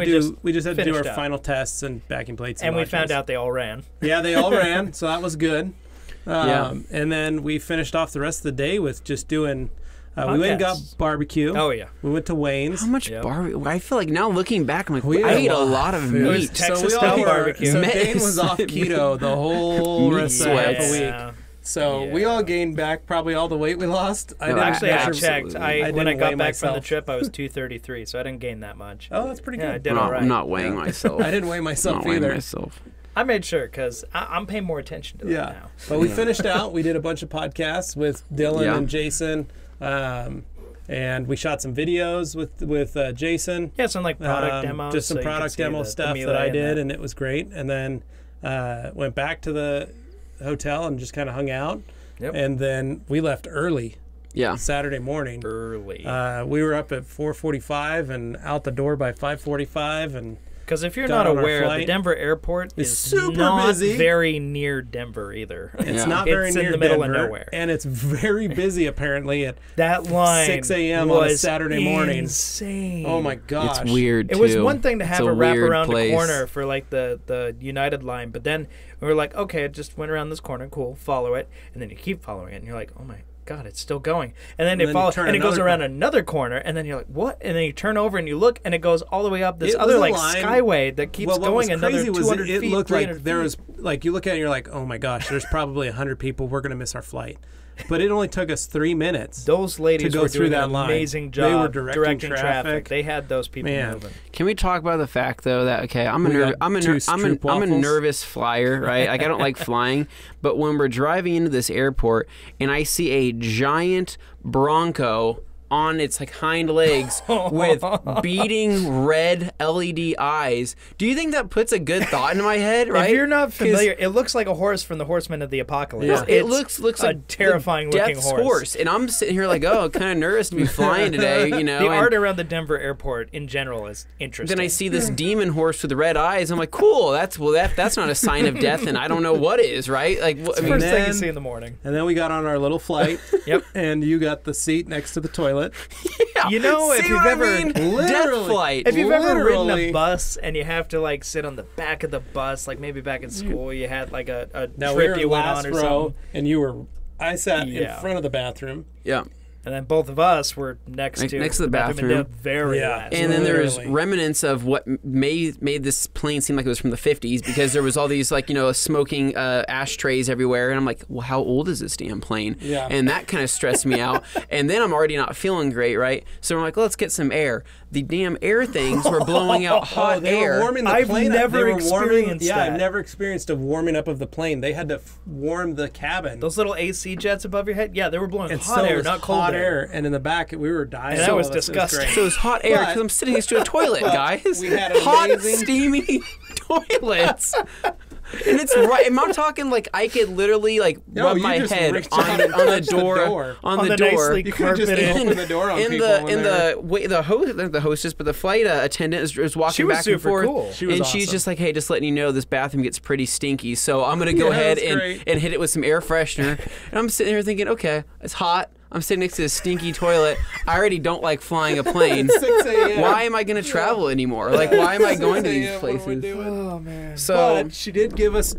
to do our final tests and backing plates. And we found out they all ran. Yeah, they all ran. So that was good. And then we finished off the rest of the day with just doing. We went and got barbecue. Oh, yeah. We went to Wayne's. How much barbecue? I feel like now looking back, I'm like, I ate a lot of meat. Texas-style barbecue. So Dane was off keto the whole rest of the week. So we all gained back probably all the weight we lost. I checked. When I got back from the trip, I was 233, so I didn't gain that much. Oh, that's pretty good. I did all right. I'm not weighing myself. I didn't weigh myself either. I made sure because I'm paying more attention to that now. But we finished out. We did a bunch of podcasts with Dylan and Jason. And we shot some videos with Jason. Yeah, some like product demos. Just some product demo stuff that I did, and it was great. And then went back to the hotel and just kind of hung out. Yep. And then we left early. Yeah. Saturday morning. Early. We were up at 4:45 and out the door by 5:45 and. Because if you're not aware, the Denver airport is super busy. Very near Denver either. It's not very near in the middle of nowhere. And it's very busy apparently at that line 6 a.m. on a Saturday morning. Insane. Oh my gosh. It's weird, too. It was one thing to have a wrap around a corner for like the United line, but then we were like, okay, it just went around this corner, cool, follow it, and then you keep following it, and you're like, oh my God, it's still going. And then it follows, and it goes around another corner, and then you're like, what? And then you turn over and you look, and it goes all the way up this other like skyway that keeps going another 200 feet. It looked like there was, like, you look at it and you're like, oh my gosh, there's probably 100 people. We're going to miss our flight. But it only took us 3 minutes. Those ladies were doing an amazing job. They were directing traffic. They had those people moving. Can we talk about the fact though that I'm a nervous flyer, right? Like I don't like flying, but when we're driving into this airport and I see a giant Bronco on its like hind legs with beating red LED eyes. Do you think that puts a good thought into my head? Right? If you're not familiar, it looks like a horse from the Horsemen of the Apocalypse. Yeah. It looks a like terrifying looking horse. And I'm sitting here like, oh, kind of nervous to be flying today. You know, the art around the Denver airport in general is interesting. Then I see this demon horse with the red eyes. I'm like, cool. That's not a sign of death, and I don't know what is. Right? Like, it's the first thing you see in the morning. And then we got on our little flight. Yep. And you got the seat next to the toilet. Yeah. You know, if See you've what ever I mean? Death flight. if you've ever ridden Literally. a bus and you have to like sit on the back of the bus, like maybe back in school you had like a Now we trip were you went last on or row, something, and I sat in Yeah. front of the bathroom. Yeah. and then both of us were next to the in bathroom. the very Yeah. last. And then there's Literally. remnants of what made this plane seem like it was from the 50s because there was all these like, smoking ashtrays everywhere. And I'm like, well, how old is this damn plane? Yeah. And that kind of stressed me out. And then I'm already not feeling great, right? So I'm like, let's get some air. The damn air things were blowing out hot they air. were warming the I've plane up. never They were warming, experienced yeah, that. I've never experienced a warming up of the plane. They had to warm the cabin. Those little AC jets above your head, yeah, they were blowing and hot so it air, was not cold hot air. And in the back, we were dying. And that was All of us. It disgusting. great. So it was hot air But- because I'm sitting next to a toilet, guys. we had an hot, amazing- steamy toilets. And it's right. And I'm talking like I could literally like No, rub you my just head reached on out the and touched the door. door. On On the the door. nicely You could just carpeted. open the door on in people. the host, not the hostess, but the flight attendant is walking She was back and super forth, cool. She was and she's awesome. just like, "Hey, just letting you know, this bathroom gets pretty stinky, so I'm gonna go Yeah, ahead that's and great. hit it with some air freshener." And I'm sitting here thinking, "Okay, it's hot. I'm sitting next to a stinky toilet. I already don't like flying a plane. 6 a.m. Why am I gonna travel anymore? Like, why am I going to 6 these a.m., what are we places?" doing? Oh man. So But she did give us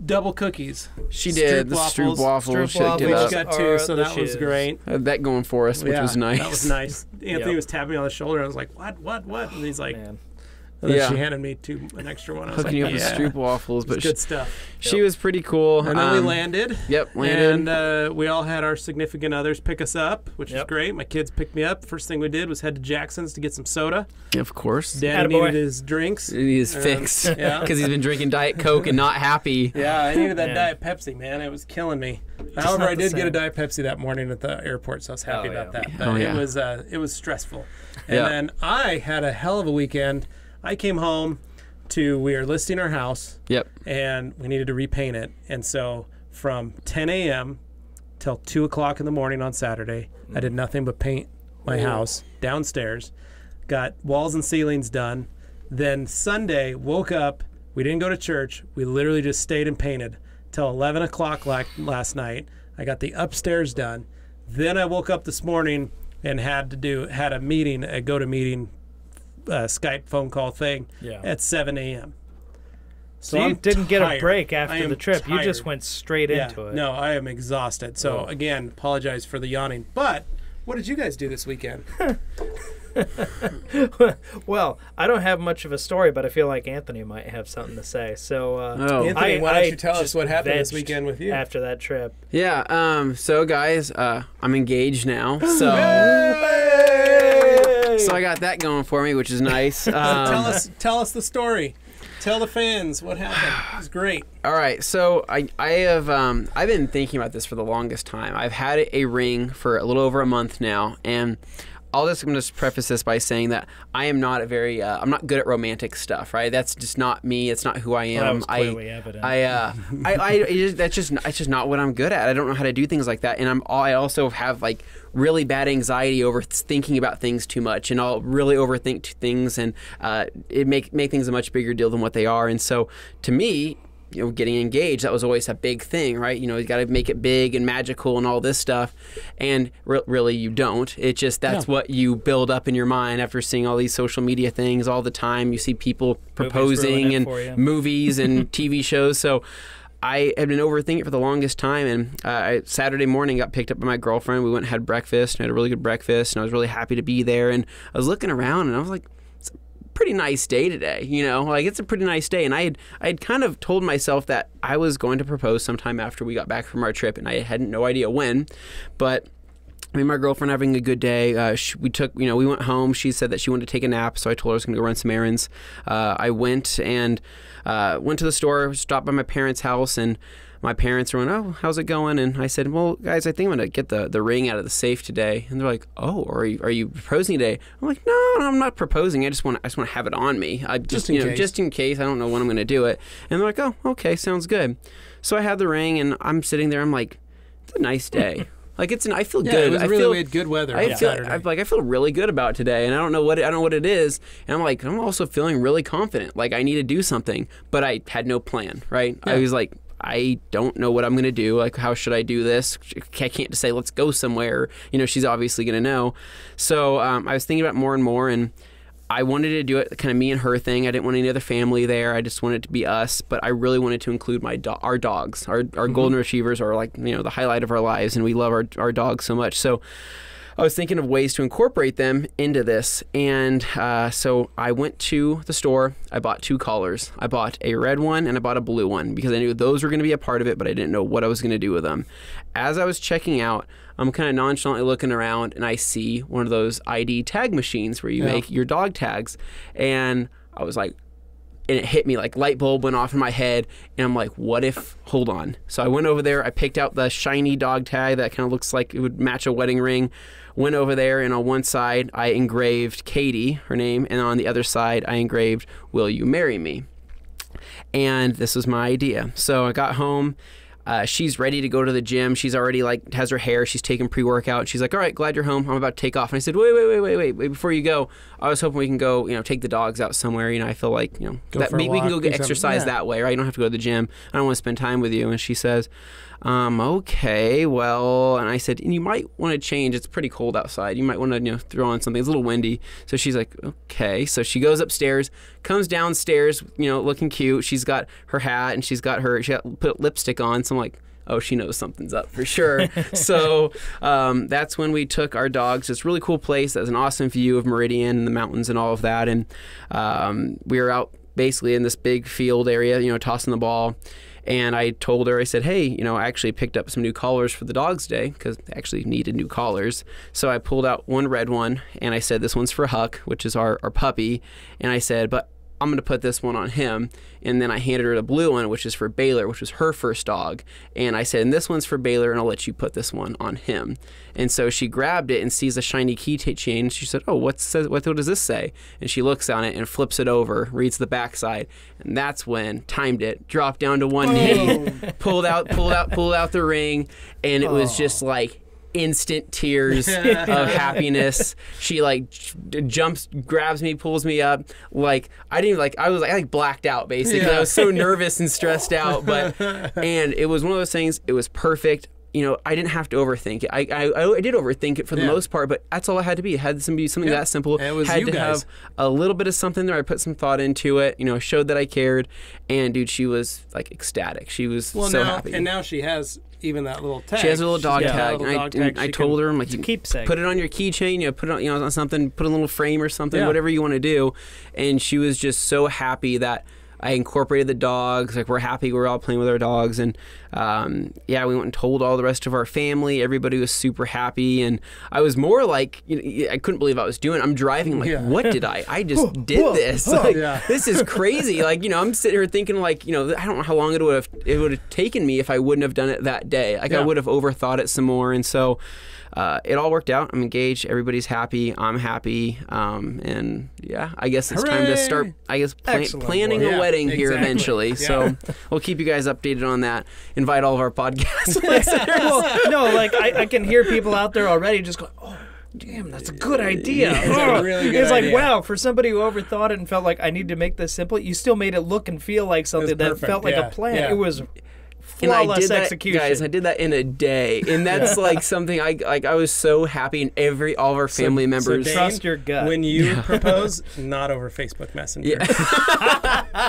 double cookies. she did the Stroop stroop waffles. Stroop She hooked it We waffles. up. got two, Or so the that was shiz. great. Had that going for us, which Yeah, was nice. That was nice. Anthony Yep. was tapping me on the shoulder. I was like, what? And he's like, Man. and then Yeah. she handed me an extra one. I was Hooking like, you up yeah, with stroop waffles, it's but good stuff. she was pretty cool. And then we landed. Yep, landed. And we all had our significant others pick us up, which is Yep. great. My kids picked me up. First thing we did was head to Jackson's to get some soda. Of course. Daddy Attaboy. needed his drinks. He's fixed yeah. because he's been drinking Diet Coke and not happy. Yeah, I needed that Yeah. Diet Pepsi, man. It was killing me. However, not I the did get a same. Diet Pepsi that morning at the airport, so I was happy Oh, about yeah. that. But Oh, yeah. it was stressful. And Yeah. then I had a hell of a weekend. I came home we are listing our house, Yep. and we needed to repaint it. And so from 10 a.m. till 2 o'clock in the morning on Saturday, I did nothing but paint my house downstairs, got walls and ceilings done. Then Sunday, woke up, we didn't go to church. We literally just stayed and painted till 11 o'clock last night. I got the upstairs done. Then I woke up this morning and had a meeting, a go-to-meeting Skype phone call thing Yeah. at 7 a.m. So you I'm didn't get a tired. break I after am the trip. You just tired. went straight Yeah, into it. no, I am exhausted. So Oh. again, apologize for the yawning. But what did you guys do this weekend? Well, I don't have much of a story, but I feel like Anthony might have something to say. So, Oh. Anthony, why don't I you tell us just what happened this vegged weekend with you? after that trip? Yeah. So guys, I'm engaged now. So I got that going for me, which is nice. Tell us the story. Tell the fans what happened. It was great. All right, so I've been thinking about this for the longest time. I've had a ring for a little over a month now, and I'm going to just preface this by saying that I am not I'm not good at romantic stuff, right? That's just not me. It's not who I am. Well, that was clearly evident. It's just not what I'm good at. I don't know how to do things like that, and I also have like really bad anxiety over thinking about things too much, and I'll really overthink things, and it make things a much bigger deal than what they are. And so, to me, getting engaged, that was always a big thing, right? You got to make it big and magical and all this stuff. And really, you don't. It's just that's what you build up in your mind after seeing all these social media things all the time. You see people proposing and movies and TV shows. So I had been overthinking it for the longest time. And Saturday morning, got picked up by my girlfriend. We went and had breakfast, and had a really good breakfast. And I was really happy to be there. And I was looking around, and I was like, pretty nice day today, like it's a pretty nice day. And I had kind of told myself that I was going to propose sometime after we got back from our trip, and I had no idea when. But me and my girlfriend having a good day. We went home. She said that she wanted to take a nap, so I told her I was going to go run some errands. I went to the store, stopped by my parents' house, and my parents were going, "Oh, how's it going?" And I said, "Well, guys, I think I'm going to get the ring out of the safe today." And they're like, "Oh, are you proposing today?" I'm like, "No, I'm not proposing. I just want to have it on me. Just in case. I don't know when I'm going to do it." And they're like, "Oh, okay, sounds good." So I have the ring, and I'm sitting there. I'm like, "It's a nice day." Like I feel good. We had good weather. I feel really good about today, and I don't know what it is. And I'm also feeling really confident. Like I need to do something, but I had no plan. Right? Yeah. I was like, I don't know what I'm going to do. Like, how should I do this? I can't just say, let's go somewhere. You know, she's obviously going to know. So I was thinking about it more and more, and I wanted to do it kind of me and her thing. I didn't want any other family there. I just wanted it to be us, but I really wanted to include our dogs. Our golden retrievers are like, you know, the highlight of our lives, and we love our dogs so much. So I was thinking of ways to incorporate them into this, and so I went to the store. I bought 2 collars. I bought a red one and I bought a blue one because I knew those were going to be a part of it, but I didn't know what I was going to do with them. As I was checking out, I'm kind of nonchalantly looking around, and I see one of those ID tag machines where you make your dog tags, and I was like, and it hit me, like light bulb went off in my head, and I'm like, what if, hold on. So I went over there, I picked out the shiny dog tag that kind of looks like it would match a wedding ring, went over there, and on one side I engraved Katie, her name, and on the other side I engraved, will you marry me? And this was my idea. So I got home. She's ready to go to the gym. She's already like has her hair. She's taking pre-workout. She's like, all right, glad you're home. I'm about to take off. And I said, wait, before you go, I was hoping we can go, you know, take the dogs out somewhere. You know, I feel like, you know, that we can go get exercise that way, right? You don't have to go to the gym. I don't want to spend time with you. And she says, okay, well, and I said, and you might want to change. It's pretty cold outside. You might want to, you know, throw on something. It's a little windy. So she's like, okay. So she goes upstairs, comes downstairs, you know, looking cute. She's got her hat and she put lipstick on. So I'm like, oh, she knows something's up for sure. So that's when we took our dogs to this really cool place that has an awesome view of Meridian and the mountains and all of that. And we were out basically in this big field area, you know, tossing the ball. And I told her, I said, hey, you know, I actually picked up some new collars for the dogs today because they actually needed new collars. So I pulled out one red one, and I said, this one's for Huck, which is our puppy. And I said, but I'm going to put this one on him. And then I handed her the blue one, which is for Baylor, which was her first dog. And I said, and this one's for Baylor, and I'll let you put this one on him. And so she grabbed it and sees a shiny keychain. She said, oh, what does this say? And she looks on it and flips it over, reads the backside. And that's when, timed it, dropped down to one knee, pulled out the ring. And it was just like instant tears of happiness. She like jumps, grabs me, pulls me up. Like I blacked out basically. I was so nervous and stressed out, and it was one of those things. It was perfect. You know, I didn't have to overthink it. I did overthink it for the most part, but that's all it had to be. It had to be something that simple. And it was had to have a little bit of something there. I put some thought into it, you know, showed that I cared. And dude, she was like ecstatic. She was so happy. And now she has even that little tag. She has a little dog tag. And I told her, I'm like, put it on your keychain, you know, put it on, you know, on something, put a little frame or something, whatever you want to do. And she was just so happy that I incorporated the dogs. Like, we're happy we're all playing with our dogs. And we went and told all the rest of our family. Everybody was super happy. And I was more like, you know, I couldn't believe I was doing it. I'm driving like, what did I just did this. Like, this is crazy. Like, you know, I'm sitting here thinking like, you know, I don't know how long it would have taken me if I wouldn't have done it that day. Like I would have overthought it some more. And so it all worked out. I'm engaged. Everybody's happy. I'm happy. And I guess it's time to start, planning a wedding here eventually. So we'll keep you guys updated on that. Invite all of our podcast listeners. Well, no, like I can hear people out there already just going, oh, damn, that's a good idea. It's a really good idea. Like, wow, for somebody who overthought it and felt like I need to make this simple, you still made it look and feel like something that felt like a plan. It was flawless execution. Guys, I did that in a day, and that's like something I was so happy, and all of our family members. Dane, trust your gut. When you propose, not over Facebook Messenger.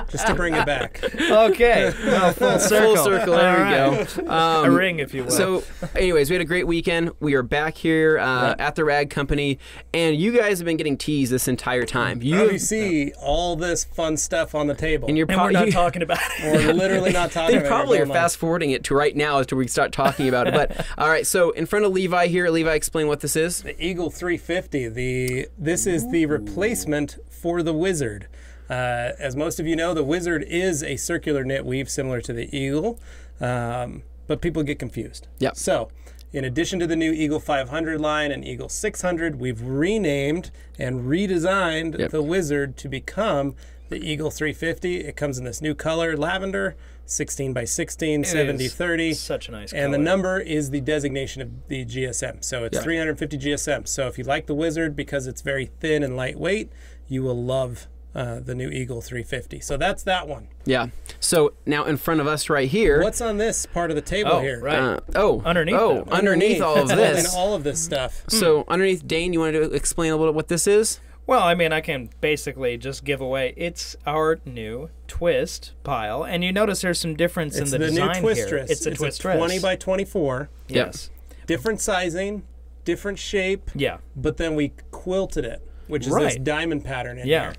Just to bring it back. Okay, well, full circle. Full circle. There we go. A ring, if you will. So, anyways, we had a great weekend. We are back here at the Rag Company, and you guys have been getting teased this entire time. You see all this fun stuff on the table, and we're not talking about it. We're literally not talking about it. They probably are fast forwarding it to right now as to we start talking about it. But all right, so in front of Levi here, Levi, explain what this is. The Eagle 350. This is the replacement for the Wizard. As most of you know, the Wizard is a circular knit weave similar to the Eagle, but people get confused. Yep. So in addition to the new Eagle 500 line and Eagle 600, we've renamed and redesigned the Wizard to become the Eagle 350. It comes in this new color, lavender, 16 by 16, 70/30. Such a nice color. And the number is the designation of the GSM. So it's 350 GSM. So if you like the Wizard because it's very thin and lightweight, you will love the new Eagle 350. So that's that one. Yeah. So now in front of us right here. What's on this part of the table here? Right. Underneath all of this. All of this stuff. So underneath, Dane, you wanted to explain a little what this is? Well, I mean, I can basically just give away. It's our new twist pile, and you notice there's some difference in the design new twist here. Twist. It's a twist twist. 20 by 24. Yes. Different sizing, different shape. Yeah. But then we quilted it, which is this diamond pattern in here.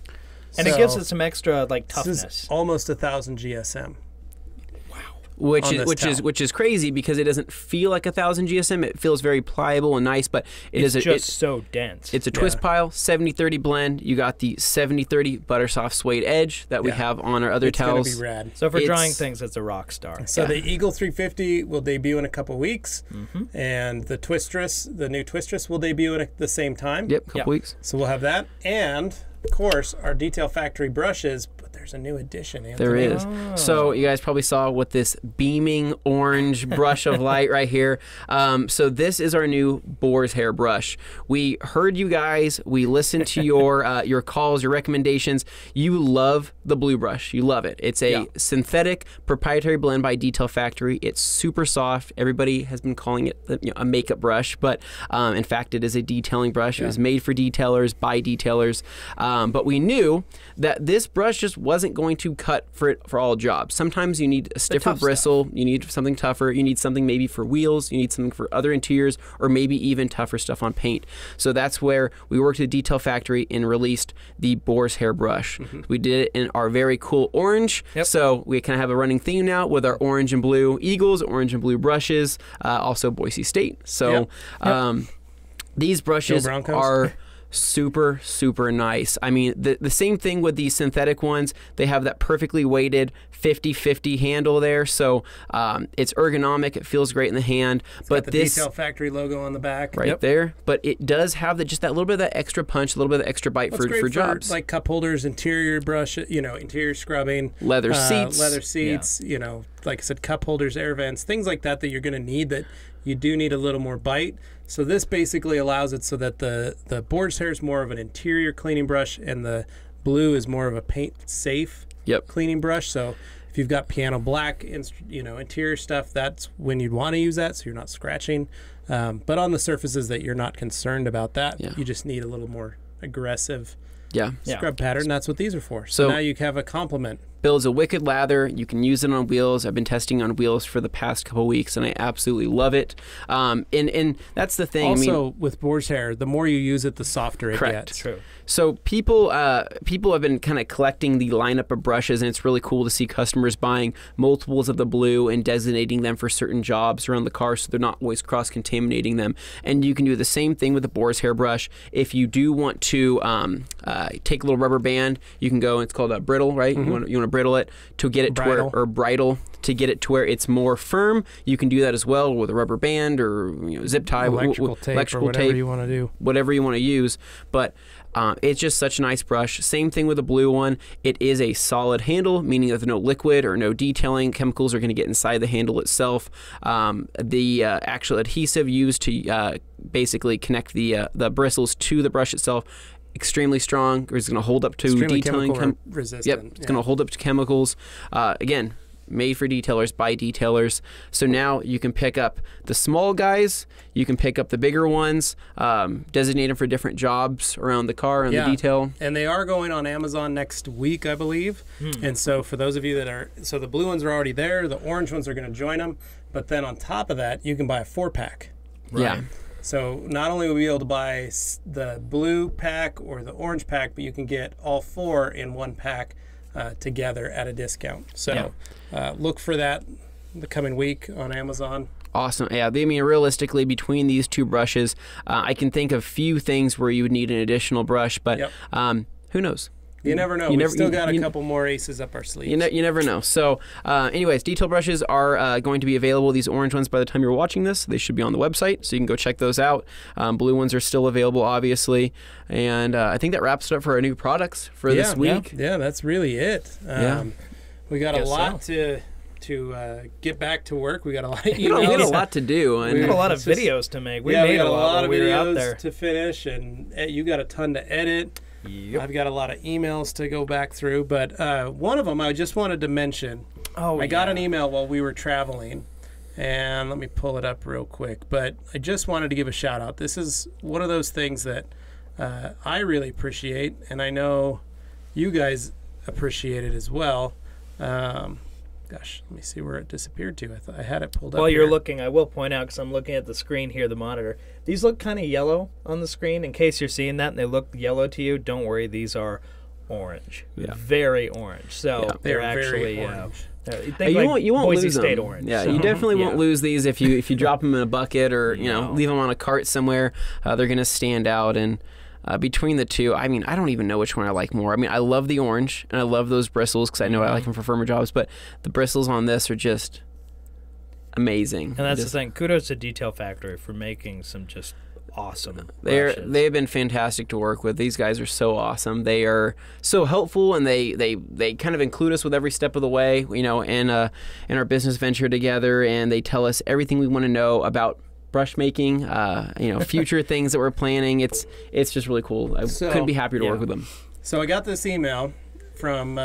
And it gives it some extra toughness. This is almost 1,000 GSM. Which is crazy because it doesn't feel like 1,000 GSM. It feels very pliable and nice, but it's so dense. It's a twist pile, 70-30 blend. You got the 70-30 Buttersoft suede edge that we have on our other towels. It's gonna be rad. So for drying things, it's a rock star. So the Eagle 350 will debut in a couple weeks, and the new Twistress will debut at the same time. Yep, couple weeks. So we'll have that, and of course our Detail Factory brushes. There's a new addition, Anthony. There is. So you guys probably saw with this beaming orange brush of light right here. So this is our new Boars Hairbrush. We heard you guys. We listened to your calls, your recommendations. You love the blue brush. You love it. It's a synthetic proprietary blend by Detail Factory. It's super soft. Everybody has been calling it a makeup brush, but in fact, it is a detailing brush. It was made for detailers by detailers. But we knew that this brush just wasn't going to cut for all jobs. Sometimes you need a stiffer bristle, you need something tougher, you need something maybe for wheels, you need something for other interiors, or maybe even tougher stuff on paint. So that's where we worked at Detail Factory and released the Boars Hairbrush. We did it in our very cool orange. So we kind of have a running theme now with our orange and blue Eagles, orange and blue brushes, also Boise State. So these brushes are super, super nice. I mean, the same thing with the synthetic ones. They have that perfectly weighted 50-50 handle there, so it's ergonomic. It feels great in the hand. Got the Detail Factory logo on the back right there. But it does have just that little bit of that extra punch, a little bit of extra bite for jobs like cup holders, interior brush, interior scrubbing, leather seats, like I said, cup holders, air vents, things like that you're going to need. That you do need a little more bite. So this basically allows it so that the Boar's Hair is more of an interior cleaning brush and the blue is more of a paint safe cleaning brush. So if you've got piano black, interior stuff, that's when you'd want to use that, so you're not scratching. But on the surfaces that you're not concerned about that, you just need a little more aggressive scrub pattern. That's what these are for. So now you have a complement. Builds a wicked lather. You can use it on wheels. I've been testing on wheels for the past couple weeks, and I absolutely love it. And that's the thing. Also, with Boar's Hair, the more you use it, the softer it gets. True. So people have been kind of collecting the lineup of brushes, and it's really cool to see customers buying multiples of the blue and designating them for certain jobs around the car, so they're not always cross-contaminating them. And you can do the same thing with the Boar's Hairbrush. If you do want to take a little rubber band, you can go. It's called a brittle, right? You want to brittle it to get it to where, or bridle to get it to where it's more firm. You can do that as well with a rubber band or zip tie, electrical tape, or whatever you want to do. Whatever you want to use, but it's just such a nice brush. Same thing with the blue one. It is a solid handle, meaning that there's no liquid or no detailing chemicals are going to get inside the handle itself. The actual adhesive used to basically connect the bristles to the brush itself, extremely strong. It's going to hold up to detailing. Resistant. It's going to hold up to chemicals. Again, made for detailers by detailers. So now you can pick up the small guys, you can pick up the bigger ones, designate them for different jobs around the car and the detail. And they are going on Amazon next week, I believe. And so for those of you that are, so the blue ones are already there, the orange ones are going to join them, but then on top of that, you can buy a 4-pack. Right. Yeah. So not only will you be able to buy the blue pack or the orange pack, but you can get all 4 in one pack together at a discount. So look for that the coming week on Amazon. Awesome. Yeah, I mean, realistically, between these two brushes, I can think of few things where you would need an additional brush, but who knows? You never know. We've still got a couple more aces up our sleeves. You never know. So anyways, detail brushes are going to be available. These orange ones, by the time you're watching this, they should be on the website, so you can go check those out. Blue ones are still available, obviously. And I think that wraps it up for our new products for this week. Yeah, that's really it. We got a lot to get back to work. We got a lot of emails. We got a lot to do. And we got a lot of videos to make. We made a lot of videos to finish, and you got a ton to edit. Yep. I've got a lot of emails to go back through, but one of them I just wanted to mention. Oh, I got an email while we were traveling, and let me pull it up real quick. But I just wanted to give a shout out. This is one of those things that I really appreciate, and I know you guys appreciate it as well. Gosh, let me see where it disappeared to. I thought I had it pulled up. While you're looking, I will point out, because I'm looking at the screen here, the monitor. These look kind of yellow on the screen. In case you're seeing that and they look yellow to you, don't worry. These are orange. Yeah. Very orange. So they're actually very orange. You won't Boise lose State them. orange. Yeah, so. you definitely won't lose these if you drop them in a bucket or leave them on a cart somewhere. They're going to stand out. And between the two, I mean, I don't even know which one I like more. I mean, I love the orange and I love those bristles because I know I like them for firmer jobs. But the bristles on this are just amazing. And that's the thing. Kudos to Detail Factory for making some just awesome brushes. They've been fantastic to work with. These guys are so awesome. They are so helpful, and they kind of include us with every step of the way, in our business venture together, and they tell us everything we want to know about brush making, future things that we're planning. It's just really cool. I couldn't be happier to work with them. So I got this email from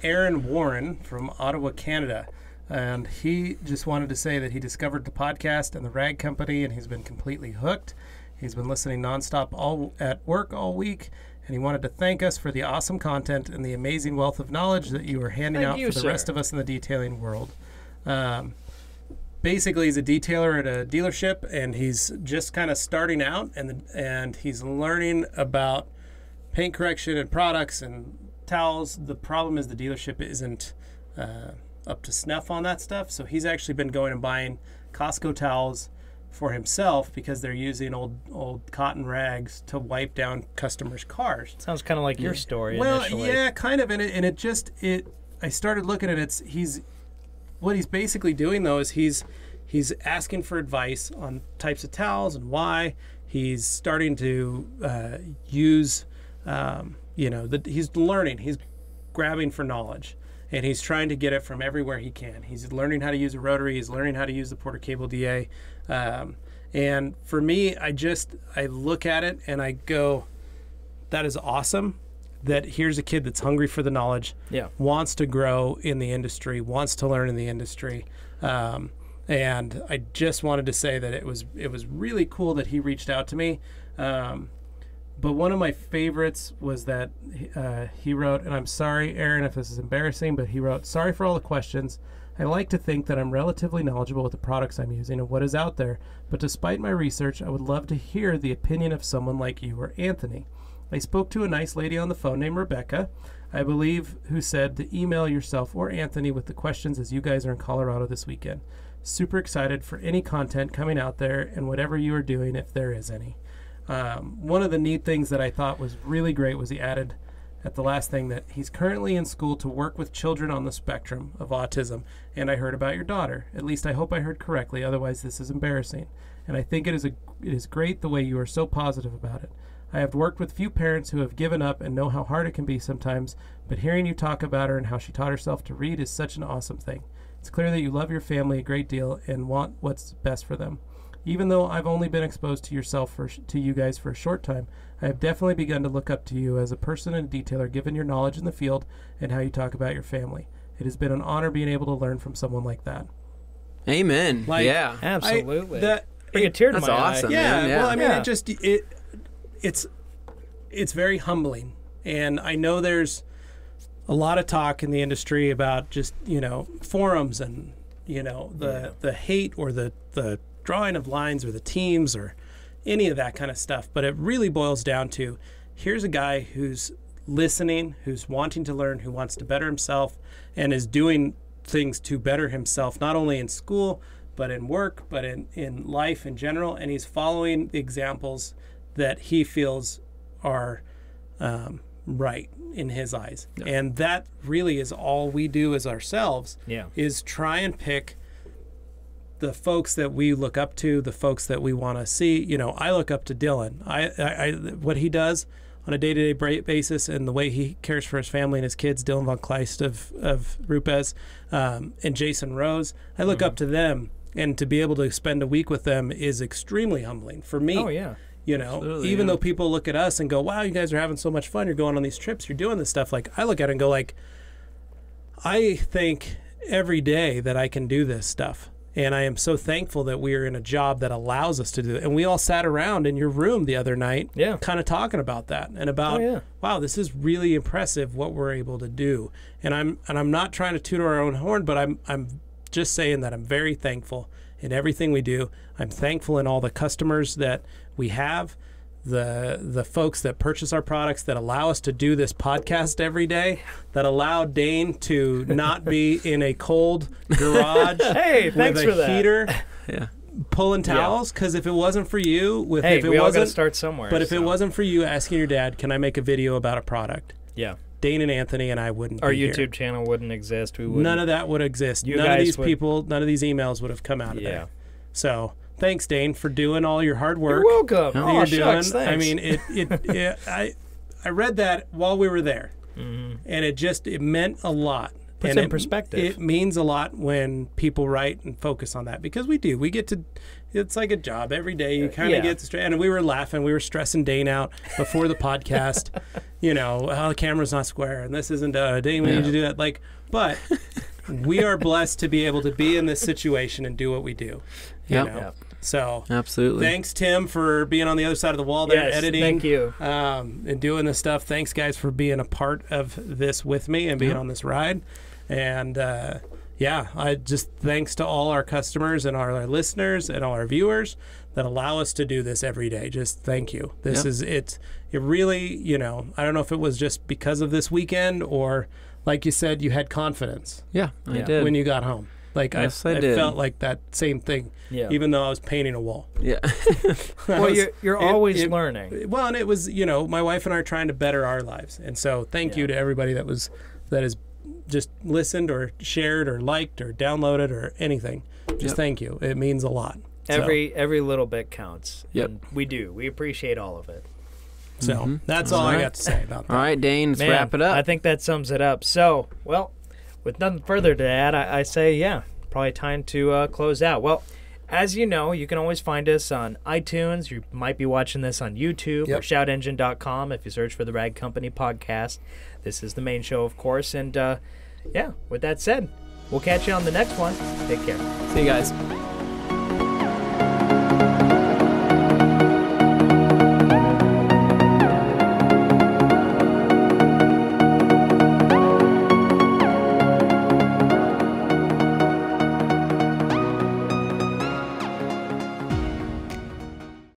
Aaron Warren from Ottawa, Canada. And he just wanted to say that he discovered the podcast and the Rag Company, and he's been completely hooked. He's been listening nonstop at work all week, and he wanted to thank us for the awesome content and the amazing wealth of knowledge that you are handing out for the rest of us in the detailing world. Basically, he's a detailer at a dealership, and he's just kind of starting out, and he's learning about paint correction and products and towels. The problem is the dealership isn't up to snuff on that stuff, so he's actually been going and buying Costco towels for himself because they're using old cotton rags to wipe down customers' cars. Sounds kind of like your story. Well, initially. yeah, kind of, I started looking at it. What he's basically doing though is he's asking for advice on types of towels and why. He's starting to use, he's learning. He's grabbing for knowledge, and he's trying to get it from everywhere he can. He's learning how to use a rotary. He's learning how to use the Porter Cable DA. And for me, I look at it and I go, that is awesome. That here's a kid that's hungry for the knowledge, wants to grow in the industry, wants to learn in the industry. And I just wanted to say that it was really cool that he reached out to me. But one of my favorites was that he wrote, and I'm sorry, Aaron, if this is embarrassing, but he wrote, "Sorry for all the questions. I like to think that I'm relatively knowledgeable with the products I'm using and what is out there, but despite my research, I would love to hear the opinion of someone like you or Anthony. I spoke to a nice lady on the phone named Rebecca, I believe, who said to email yourself or Anthony with the questions as you guys are in Colorado this weekend. Super excited for any content coming out there and whatever you are doing, if there is any." One of the neat things that I thought was really great was he added at the last thing that he's currently in school to work with children on the spectrum of autism, and I heard about your daughter. At least I hope I heard correctly, otherwise this is embarrassing. And I think it is great the way you are so positive about it. I have worked with few parents who have given up and know how hard it can be sometimes, but hearing you talk about her and how she taught herself to read is such an awesome thing. It's clear that you love your family a great deal and want what's best for them. Even though I've only been exposed to you guys for a short time, I have definitely begun to look up to you as a person and a detailer, given your knowledge in the field and how you talk about your family. It has been an honor being able to learn from someone like that. Amen. Yeah, absolutely. Bring a tear to my awesome, eye. Man. Well, I mean, it's very humbling, and I know there's a lot of talk in the industry about just forums and the hate or the drawing of lines or the teams or any of that kind of stuff, but it really boils down to here's a guy who's listening, who's wanting to learn, who wants to better himself, and is doing things to better himself, not only in school but in work, but in life in general, and he's following the examples that he feels are right in his eyes. And that really is all we do as ourselves, is try and pick the folks that we look up to, the folks that we want to see. I look up to Dylan. I what he does on a day-to-day basis and the way he cares for his family and his kids, Dylan von Kleist of RUPES, and Jason Rose, I look up to them, and to be able to spend a week with them is extremely humbling for me. Oh, yeah. You know, Absolutely, even though people look at us and go, wow, you guys are having so much fun. You're going on these trips. You're doing this stuff. Like, I look at it and go, like, I think every day that I can do this stuff. And I am so thankful that we are in a job that allows us to do it. And we all sat around in your room the other night kind of talking about that and about, wow, this is really impressive what we're able to do. And I'm not trying to toot our own horn, but I'm just saying that I'm very thankful in everything we do. I'm thankful in all the customers that we have, the folks that purchase our products, that allow us to do this podcast every day, that allow Dane to not be in a cold garage thanks with for a that. heater pulling towels. Because if it wasn't for you, if it we all wasn't, got to start somewhere. but if it wasn't for you asking your dad, can I make a video about a product? Yeah. Dane and Anthony and I wouldn't Our be YouTube here. channel wouldn't exist. We wouldn't. None of that would exist. You None of guys these would- people, none of these emails would have come out of there. So thanks, Dane, for doing all your hard work. You're welcome. that Oh, you're shucks, doing. thanks. I mean, I read that while we were there, and it meant a lot. Puts and in perspective. It means a lot when people write and focus on that, because we do. We get to. It's like a job every day. You kind of get to and we were laughing. We were stressing Dane out before the podcast. You know, oh, the camera's not square, and this isn't. Dane, we need to do that. Like, but we are blessed to be able to be in this situation and do what we do. You know? So absolutely. Thanks, Tim, for being on the other side of the wall there, editing. Thank you. And doing this stuff. Thanks, guys, for being a part of this with me and being on this ride. And I just thanks to all our customers and our listeners and all our viewers that allow us to do this every day. Just thank you. This is it really, you know, I don't know if it was just because of this weekend or, like you said, you had confidence. Yeah, I did. When you got home. Like yes, I did. felt like that same thing, even though I was painting a wall. Yeah. Well, you're always learning. Well, and it was, you know, my wife and I are trying to better our lives. And so thank you to everybody that has just listened or shared or liked or downloaded or anything. Just thank you. It means a lot. Every little bit counts. Yep. And we appreciate all of it. So that's all I got to say about that. All right, Dane, let's wrap it up. I think that sums it up. So, well, with nothing further to add, I say, probably time to close out. Well, as you know, you can always find us on iTunes. You might be watching this on YouTube or shoutengine.com if you search for the Rag Company podcast. This is the main show, of course. And, with that said, we'll catch you on the next one. Take care. See you guys.